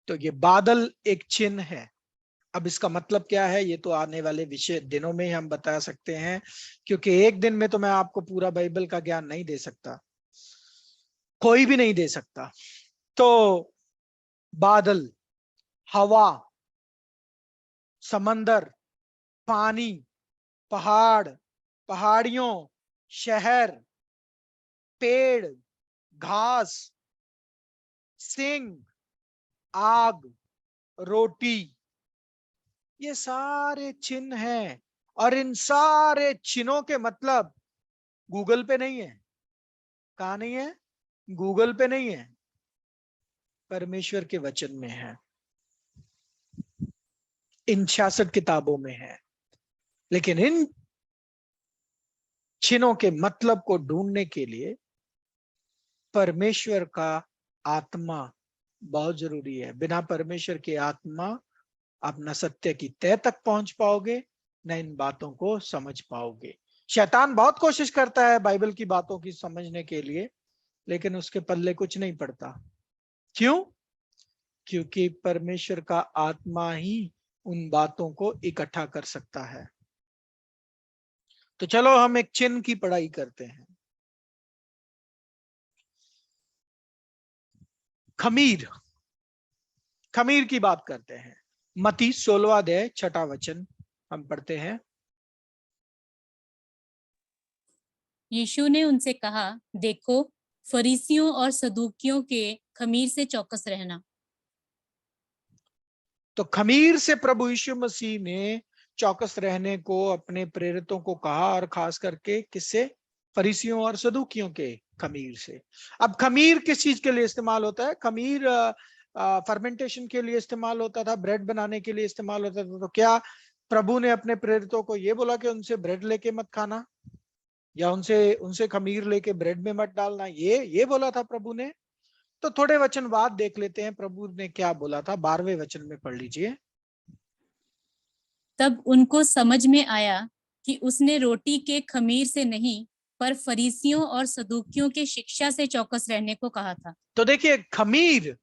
तो ये बादल एक चिन्ह है। अब इसका मतलब क्या है, ये तो आने वाले विषय दिनों में ही हम बता सकते हैं, क्योंकि एक दिन में तो मैं आपको पूरा बाइबल का ज्ञान नहीं दे सकता, कोई भी नहीं दे सकता। तो बादल, हवा, समंदर, पानी, पहाड़, पहाड़ियों, शहर, पेड़, घास, सिंह, आग, रोटी, ये सारे चिन्ह हैं। और इन सारे चिन्हों के मतलब गूगल पे नहीं है। कहां नहीं है? गूगल पे नहीं है, परमेश्वर के वचन में है, इन 66 किताबों में है। लेकिन इन चिन्हों के मतलब को ढूंढने के लिए परमेश्वर का आत्मा बहुत जरूरी है। बिना परमेश्वर की आत्मा आप न सत्य की तह तक पहुंच पाओगे, न इन बातों को समझ पाओगे। शैतान बहुत कोशिश करता है बाइबल की बातों की समझने के लिए, लेकिन उसके पल्ले कुछ नहीं पड़ता। क्यों? क्योंकि परमेश्वर का आत्मा ही उन बातों को इकट्ठा कर सकता है। तो चलो हम एक चिन्ह की पढ़ाई करते हैं। खमीर, खमीर की बात करते हैं। मत्ती 16वां अध्याय 6वां वचन हम पढ़ते हैं। यीशु ने उनसे कहा, देखो, फरीसियों और सदूकियों के खमीर से चौकस रहना। तो खमीर से प्रभु यीशु मसीह ने चौकस रहने को अपने प्रेरितों को कहा, और खास करके किससे? फरीसियों और सदूकियों के खमीर से। अब खमीर किस चीज के लिए इस्तेमाल होता है? खमीर फर्मेंटेशन के लिए इस्तेमाल होता था, ब्रेड बनाने के लिए इस्तेमाल होता था। तो क्या प्रभु ने अपने प्रेरितों को यह बोला कि उनसे ब्रेड लेके मत खाना, या उनसे उनसे खमीर लेके ब्रेड में मत डालना? ये बोला था प्रभु ने? तो थोड़े वचन बाद देख लेते हैं प्रभु ने क्या बोला था। 12वें वचन में पढ़ लीजिए। तब उनको समझ में आया कि उसने रोटी के खमीर से नहीं, पर फरीसियों और सदूकियों के शिक्षा से चौकस रहने को कहा था। तो देखिए, खमीर,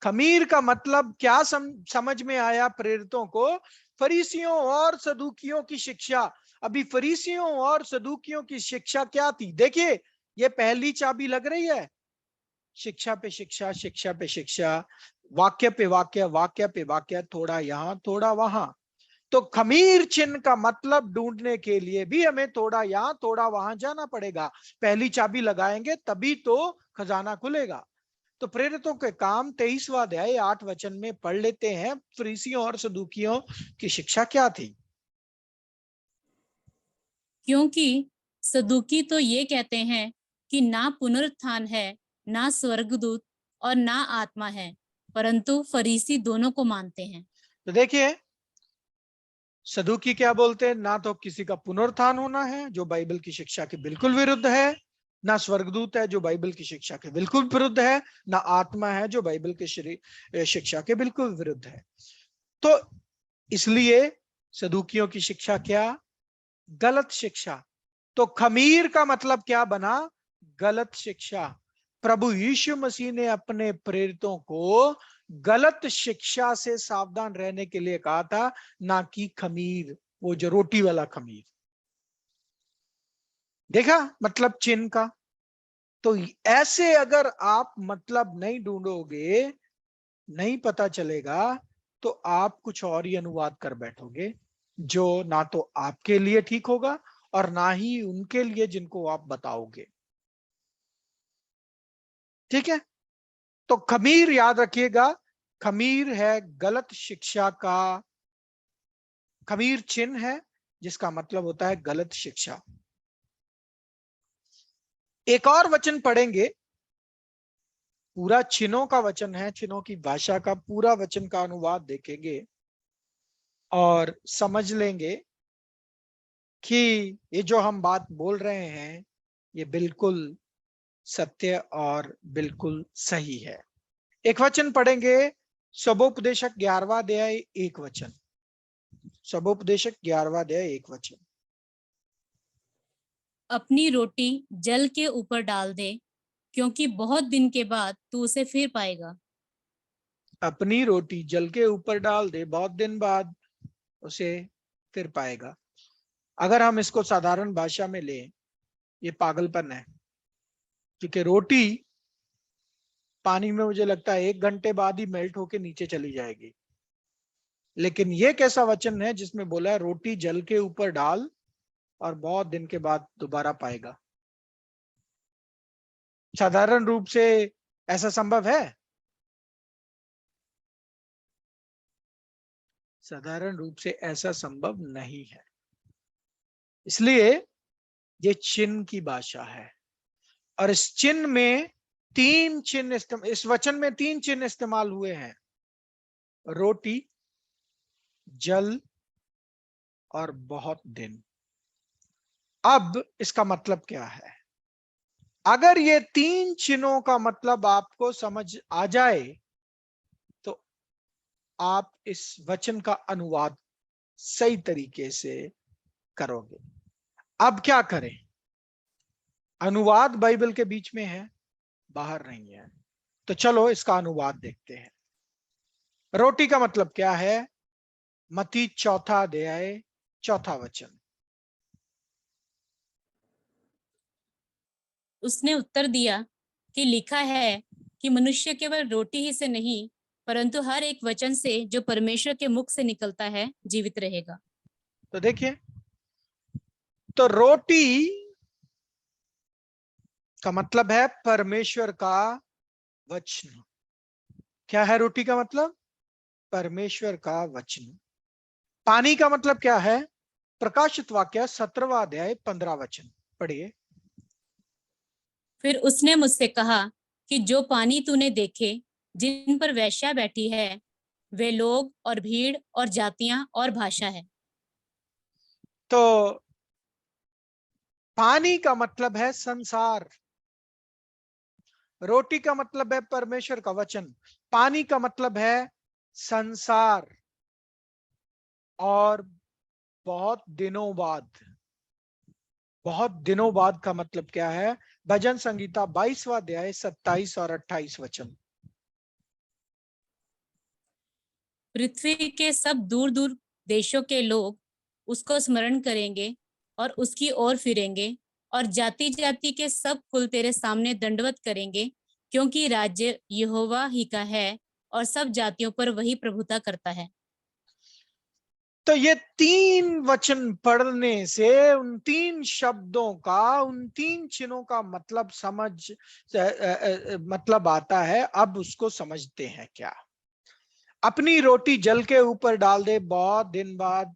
खमीर का मतलब क्या समझ में आया प्रेरितों को? फरीसियों और सदूकियों की शिक्षा। अभी फरीसियों और सदूकियों की शिक्षा क्या थी? देखिए, ये पहली चाबी लग रही है। शिक्षा पे शिक्षा, शिक्षा पे शिक्षा, वाक्य पे वाक्य, वाक्य पे वाक्य, थोड़ा यहां थोड़ा वहां। तो खमीर चिन्ह का मतलब ढूंढने के लिए भी हमें थोड़ा यहां थोड़ा वहां जाना पड़ेगा। पहली चाबी लगाएंगे तभी तो खजाना खुलेगा। तो प्रेरितों के काम 23वां अध्याय 8 वचन में पढ़ लेते हैं। फरीसियों और सदूकियों की शिक्षा क्या थी? क्योंकि सदूकी तो ये कहते हैं कि ना पुनरुत्थान है, ना स्वर्गदूत और ना आत्मा है, परंतु फरीसी दोनों को मानते हैं। तो देखिए, सदूकी क्या बोलते हैं? ना तो किसी का पुनरुत्थान होना है, जो बाइबल की शिक्षा के बिल्कुल विरुद्ध है, ना स्वर्गदूत है, जो बाइबल की शिक्षा के बिल्कुल विरुद्ध है, ना आत्मा है, जो बाइबल की शिक्षा के बिल्कुल विरुद्ध है। तो इसलिए सदूकियों की शिक्षा क्या? गलत शिक्षा। तो खमीर का मतलब क्या बना? गलत शिक्षा। प्रभु यीशु मसीह ने अपने प्रेरितों को गलत शिक्षा से सावधान रहने के लिए कहा था, ना कि खमीर, वो जो रोटी वाला खमीर। देखा मतलब चिन्ह का? तो ऐसे अगर आप मतलब नहीं ढूंढोगे, नहीं पता चलेगा, तो आप कुछ और ही अनुवाद कर बैठोगे, जो ना तो आपके लिए ठीक होगा और ना ही उनके लिए जिनको आप बताओगे। ठीक है? तो खमीर याद रखिएगा, खमीर है गलत शिक्षा का, खमीर चिन्ह है जिसका मतलब होता है गलत शिक्षा। एक और वचन पढ़ेंगे, पूरा चिन्हों का वचन है, चिन्हों की भाषा का पूरा वचन का अनुवाद देखेंगे और समझ लेंगे कि ये जो हम बात बोल रहे हैं ये बिल्कुल सत्य और बिल्कुल सही है। एक वचन पढ़ेंगे, सबोपदेशक 11वां अध्याय 1 वचन। सबोपदेशक 11वां अध्याय 1 वचन। अपनी रोटी जल के ऊपर डाल दे, क्योंकि बहुत दिन के बाद तू उसे फिर पाएगा। अपनी रोटी जल के ऊपर डाल दे, बहुत दिन बाद उसे फिर पाएगा। अगर हम इसको साधारण भाषा में लें, ये पागलपन है, क्योंकि रोटी पानी में मुझे लगता है 1 घंटे बाद ही मेल्ट होके नीचे चली जाएगी। लेकिन ये कैसा वचन है जिसमें बोला है रोटी जल के ऊपर डाल और बहुत दिन के बाद दोबारा पाएगा? साधारण रूप से ऐसा संभव है? साधारण रूप से ऐसा संभव नहीं है। इसलिए ये चिन्ह की भाषा है, और इस चिन्ह में इस वचन में 3 चिन्ह इस्तेमाल हुए हैं: रोटी, जल और बहुत दिन। अब इसका मतलब क्या है? अगर ये 3 चिन्हों का मतलब आपको समझ आ जाए तो आप इस वचन का अनुवाद सही तरीके से करोगे। अब क्या करें? अनुवाद बाइबल के बीच में है, बाहर नहीं है, तो चलो इसका अनुवाद देखते हैं। रोटी का मतलब क्या है? मत्ती 4 अध्याय 4 वचन। उसने उत्तर दिया कि लिखा है कि मनुष्य केवल रोटी ही से नहीं, परंतु हर एक वचन से जो परमेश्वर के मुख से निकलता है जीवित रहेगा। तो देखिए, तो रोटी का मतलब है परमेश्वर का वचन। क्या है रोटी का मतलब? परमेश्वर का वचन। पानी का मतलब क्या है? प्रकाशित वाक्य 17वां अध्याय 15 वचन पढ़िए। फिर उसने मुझसे कहा कि जो पानी तूने देखे जिन पर वेश्या बैठी है, वे लोग और भीड़ और जातियां और भाषा है। तो पानी का मतलब है संसार, रोटी का मतलब है परमेश्वर का वचन, पानी का मतलब है संसार, और बहुत दिनों बाद का मतलब क्या है? भजन संगीता 22वां अध्याय 27 और 28 वचन। पृथ्वी के सब दूर दूर देशों के लोग उसको स्मरण करेंगे और उसकी ओर फिरेंगे, और जाति जाति के सब कुल तेरे सामने दंडवत करेंगे, क्योंकि राज्य यहोवा ही का है और सब जातियों पर वही प्रभुता करता है। तो ये 3 वचन पढ़ने से उन 3 शब्दों का, उन 3 चिन्हों का मतलब मतलब आता है। अब उसको समझते हैं क्या? अपनी रोटी जल के ऊपर डाल दे, बहुत दिन बाद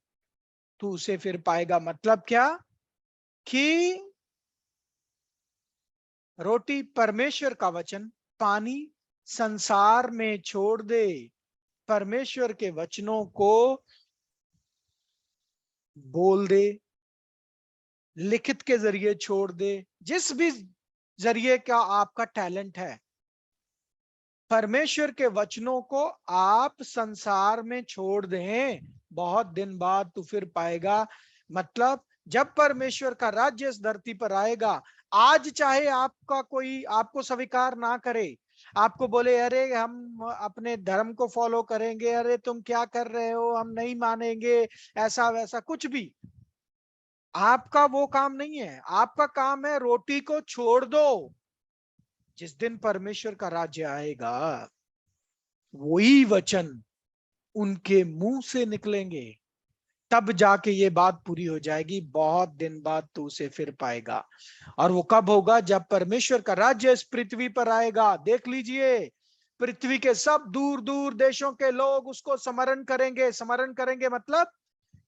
तू उसे फिर पाएगा। मतलब क्या? कि रोटी परमेश्वर का वचन, पानी संसार में छोड़ दे, परमेश्वर के वचनों को बोल दे, लिखित के जरिए छोड़ दे, जिस भी जरिए का आपका टैलेंट है, परमेश्वर के वचनों को आप संसार में छोड़ दें, बहुत दिन बाद तू फिर पाएगा। मतलब जब परमेश्वर का राज्य इस धरती पर आएगा, आज चाहे आपका कोई आपको स्वीकार ना करे, आपको बोले अरे हम अपने धर्म को फॉलो करेंगे, अरे तुम क्या कर रहे हो, हम नहीं मानेंगे, ऐसा वैसा कुछ भी, आपका वो काम नहीं है। आपका काम है रोटी को छोड़ दो। जिस दिन परमेश्वर का राज्य आएगा, वही वचन उनके मुंह से निकलेंगे, तब जाके ये बात पूरी हो जाएगी, बहुत दिन बाद तू उसे फिर पाएगा। और वो कब होगा? जब परमेश्वर का राज्य इस पृथ्वी पर आएगा। देख लीजिए, पृथ्वी के सब दूर दूर देशों के लोग उसको स्मरण करेंगे। स्मरण करेंगे मतलब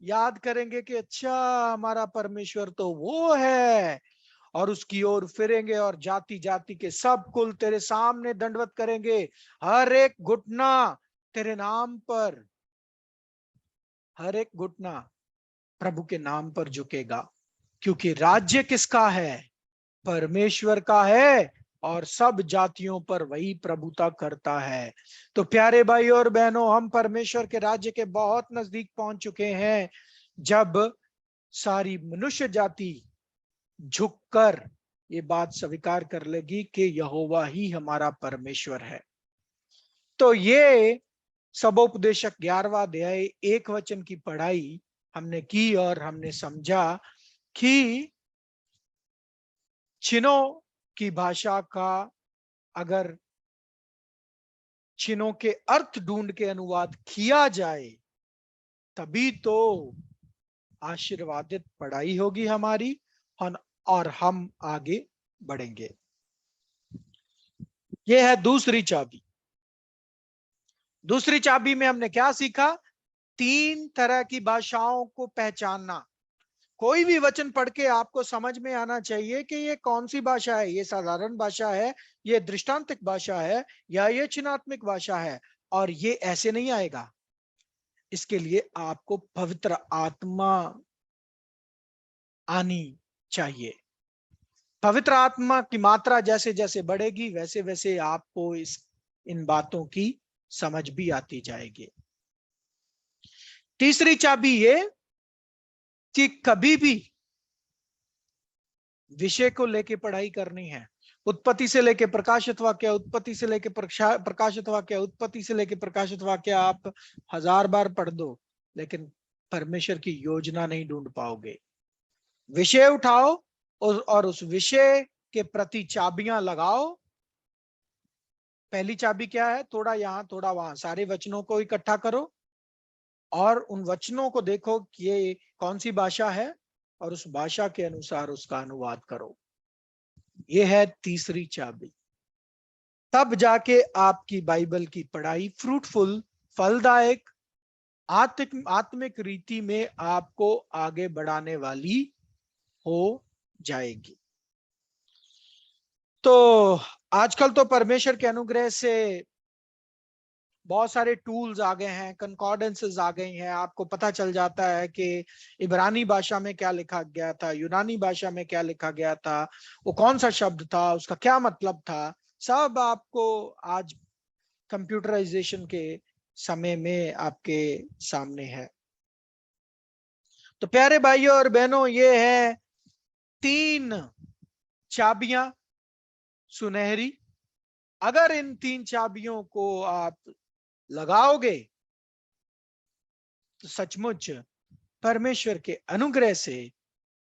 याद करेंगे कि अच्छा, हमारा परमेश्वर तो वो है, और उसकी ओर फिरेंगे, और जाति जाति के सब कुल तेरे सामने दंडवत करेंगे। हर एक घुटना तेरे नाम पर, हर एक घुटना प्रभु के नाम पर झुकेगा, क्योंकि राज्य किसका है? परमेश्वर का है, और सब जातियों पर वही प्रभुता करता है। तो प्यारे भाई और बहनों, हम परमेश्वर के राज्य के बहुत नजदीक पहुंच चुके हैं, जब सारी मनुष्य जाति झुककर ये बात स्वीकार कर लेगी कि यहोवा ही हमारा परमेश्वर है। तो ये सबोपदेशक 11वां अध्याय 1 वचन की पढ़ाई हमने की और हमने समझा कि चिन्हों की भाषा का अगर चिन्हों के अर्थ ढूंढ के अनुवाद किया जाए तभी तो आशीर्वादित पढ़ाई होगी हमारी और हम आगे बढ़ेंगे। यह है दूसरी चाबी। दूसरी चाबी में हमने क्या सीखा? 3 तरह की भाषाओं को पहचानना। कोई भी वचन पढ़ के आपको समझ में आना चाहिए कि ये कौन सी भाषा है, ये साधारण भाषा है, ये दृष्टांतिक भाषा है, या ये चिन्हात्मक भाषा है। और ये ऐसे नहीं आएगा, इसके लिए आपको पवित्र आत्मा आनी चाहिए। पवित्र आत्मा की मात्रा जैसे जैसे बढ़ेगी वैसे वैसे आपको इन बातों की समझ भी आती जाएगी। तीसरी चाबी ये कि कभी भी विषय को लेके पढ़ाई करनी है। उत्पत्ति से लेके प्रकाशित वाक्य, उत्पत्ति से लेके प्रकाशित वाक्य, उत्पत्ति से लेके प्रकाशित वाक्य आप 1000 बार पढ़ दो, लेकिन परमेश्वर की योजना नहीं ढूंढ पाओगे। विषय उठाओ और उस विषय के प्रति चाबियां लगाओ। पहली चाबी क्या है? थोड़ा यहां थोड़ा वहां, सारे वचनों को इकट्ठा करो और उन वचनों को देखो कि ये कौन सी भाषा है और उस भाषा के अनुसार उसका अनुवाद करो। ये है तीसरी चाबी। तब जाके आपकी बाइबल की पढ़ाई फ्रूटफुल, फलदायक, आत्मिक रीति में आपको आगे बढ़ाने वाली हो जाएगी। तो आजकल तो परमेश्वर के अनुग्रह से बहुत सारे टूल्स आ गए हैं, कंकॉर्डेंसेस आ गई हैं। आपको पता चल जाता है कि इब्रानी भाषा में क्या लिखा गया था, यूनानी भाषा में क्या लिखा गया था, वो कौन सा शब्द था, उसका क्या मतलब था, सब आपको आज कंप्यूटराइजेशन के समय में आपके सामने है। तो प्यारे भाइयों और बहनों, ये है 3 चाबियां सुनहरी। अगर इन 3 चाबियों को आप लगाओगे तो सचमुच परमेश्वर के अनुग्रह से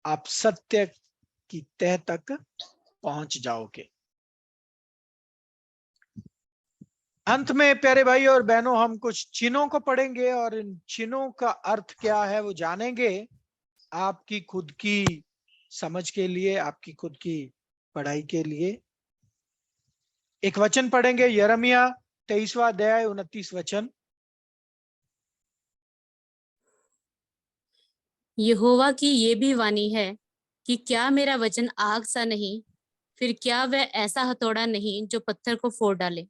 आप सत्य की तह तक पहुंच जाओगे। अंत में प्यारे भाई और बहनों, हम कुछ चिन्हों को पढ़ेंगे और इन चिन्हों का अर्थ क्या है वो जानेंगे, आपकी खुद की समझ के लिए, आपकी खुद की पढ़ाई के लिए। एक वचन पढ़ेंगे, यिर्मयाह 23वां अध्याय 29 वचन। यहोवा की ये भी वाणी है कि क्या मेरा वचन आग सा नहीं, फिर क्या वह ऐसा हथौड़ा नहीं जो पत्थर को फोड़ डाले।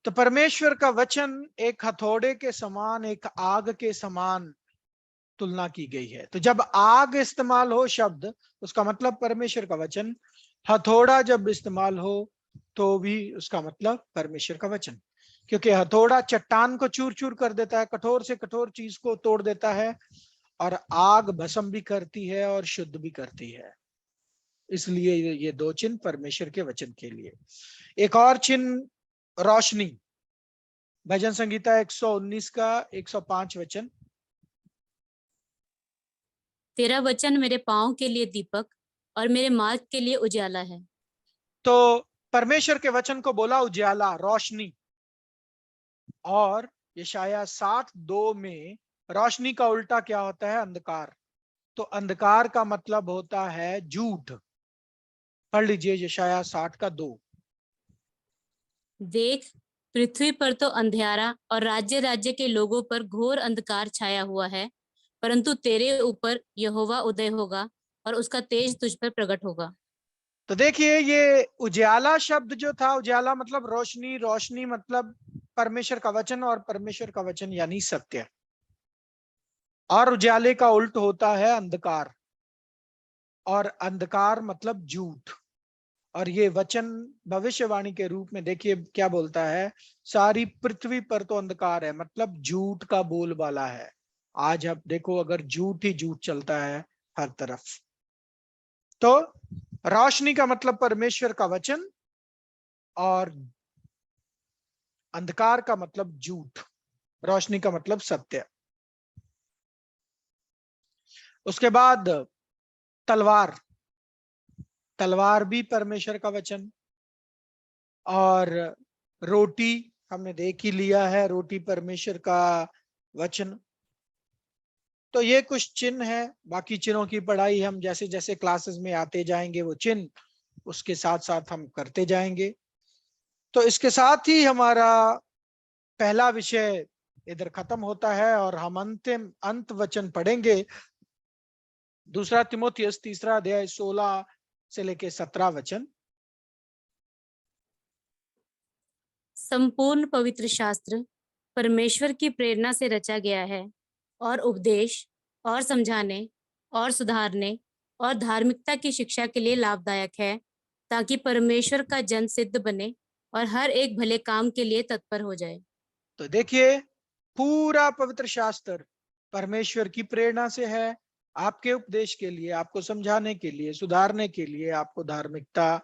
तो परमेश्वर का वचन एक हथौड़े के समान, एक आग के समान तुलना की गई है। तो जब आग इस्तेमाल हो शब्द, उसका मतलब परमेश्वर का वचन। हथौड़ा जब इस्तेमाल हो तो भी उसका मतलब परमेश्वर का वचन, क्योंकि हथौड़ा चट्टान को चूर चूर कर देता है, कठोर से कठोर चीज को तोड़ देता है, और आग भस्म भी करती है और शुद्ध भी करती है। इसलिए ये 2 चिन्ह परमेश्वर के वचन के लिए। एक और चिन्ह रोशनी, भजन संगीता 119 का 105 वचन। तेरा वचन मेरे पांव के लिए दीपक और मेरे मार्ग के लिए उजाला है। तो परमेश्वर के वचन को बोला उजाला, रोशनी। और यशाया 60:2 में रोशनी का उल्टा क्या होता है? अंधकार। तो अंधकार का मतलब होता है झूठ। पढ़ लीजिए यशाया 60:2। देख, पृथ्वी पर तो अंधियारा और राज्य राज्य के लोगों पर घोर अंधकार छाया हुआ है, परंतु तेरे ऊपर यहोवा उदय होगा और उसका तेज तुझ पर प्रकट होगा। तो देखिए, ये उजाला शब्द जो था, उजाला मतलब रोशनी, रोशनी मतलब परमेश्वर का वचन, और परमेश्वर का वचन यानी सत्य। और उजाले का उल्ट होता है अंधकार, और अंधकार मतलब झूठ। और ये वचन भविष्यवाणी के रूप में देखिए क्या बोलता है, सारी पृथ्वी पर तो अंधकार है, मतलब झूठ का बोलबाला है। आज आप देखो, अगर झूठ ही झूठ चलता है हर तरफ। तो रोशनी का मतलब परमेश्वर का वचन और अंधकार का मतलब झूठ, रोशनी का मतलब सत्य। उसके बाद तलवार, तलवार भी परमेश्वर का वचन। और रोटी हमने देख ही लिया है, रोटी परमेश्वर का वचन। तो ये कुछ चिन्ह है, बाकी चिन्हों की पढ़ाई हम जैसे जैसे क्लासेस में आते जाएंगे वो चिन्ह उसके साथ साथ हम करते जाएंगे। तो इसके साथ ही हमारा पहला विषय इधर खत्म होता है और हम अंत वचन पढ़ेंगे, दूसरा तिमोथियस 3 अध्याय 16 से लेके 17 वचन। संपूर्ण पवित्र शास्त्र परमेश्वर की प्रेरणा से रचा गया है और उपदेश और समझाने और सुधारने और धार्मिकता की शिक्षा के लिए लाभदायक है, ताकि परमेश्वर का जन सिद्ध बने और हर एक भले काम के लिए तत्पर हो जाए। तो देखिए, पूरा पवित्र शास्त्र परमेश्वर की प्रेरणा से है, आपके उपदेश के लिए, आपको समझाने के लिए, सुधारने के लिए, आपको धार्मिकता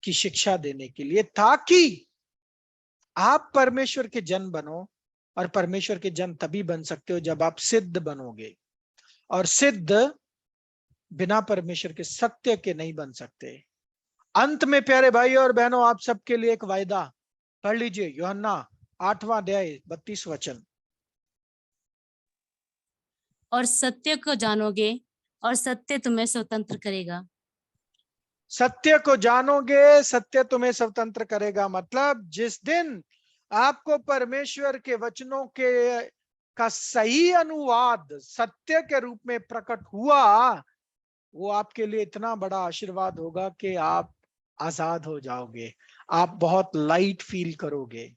की शिक्षा देने के लिए, ताकि आप परमेश्वर के जन बनो। और परमेश्वर के जन तभी बन सकते हो जब आप सिद्ध बनोगे, और सिद्ध बिना परमेश्वर के सत्य के नहीं बन सकते। अंत में प्यारे भाई और बहनों, आप सबके लिए एक वायदा पढ़ लीजिए, यूहन्ना 8वां अध्याय 32 वचन। और सत्य को जानोगे और सत्य तुम्हें स्वतंत्र करेगा। सत्य को जानोगे, सत्य तुम्हें स्वतंत्र करेगा। मतलब जिस दिन आपको परमेश्वर के वचनों के का सही अनुवाद सत्य के रूप में प्रकट हुआ, वो आपके लिए इतना बड़ा आशीर्वाद होगा कि आप आजाद हो जाओगे, आप बहुत लाइट फील करोगे,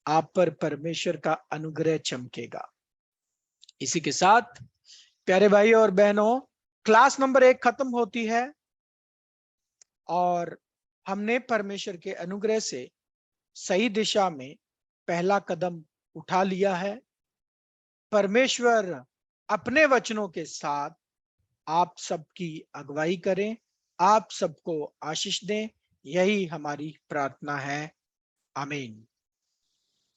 आप पर परमेश्वर का अनुग्रह चमकेगा। इसी के साथ प्यारे भाई और बहनों, क्लास नंबर 1 खत्म होती है और हमने परमेश्वर के अनुग्रह से सही दिशा में पहला कदम उठा लिया है। परमेश्वर अपने वचनों के साथ आप सबकी अगुवाई करें, आप सबको आशीष दें, यही हमारी प्रार्थना है। आमीन।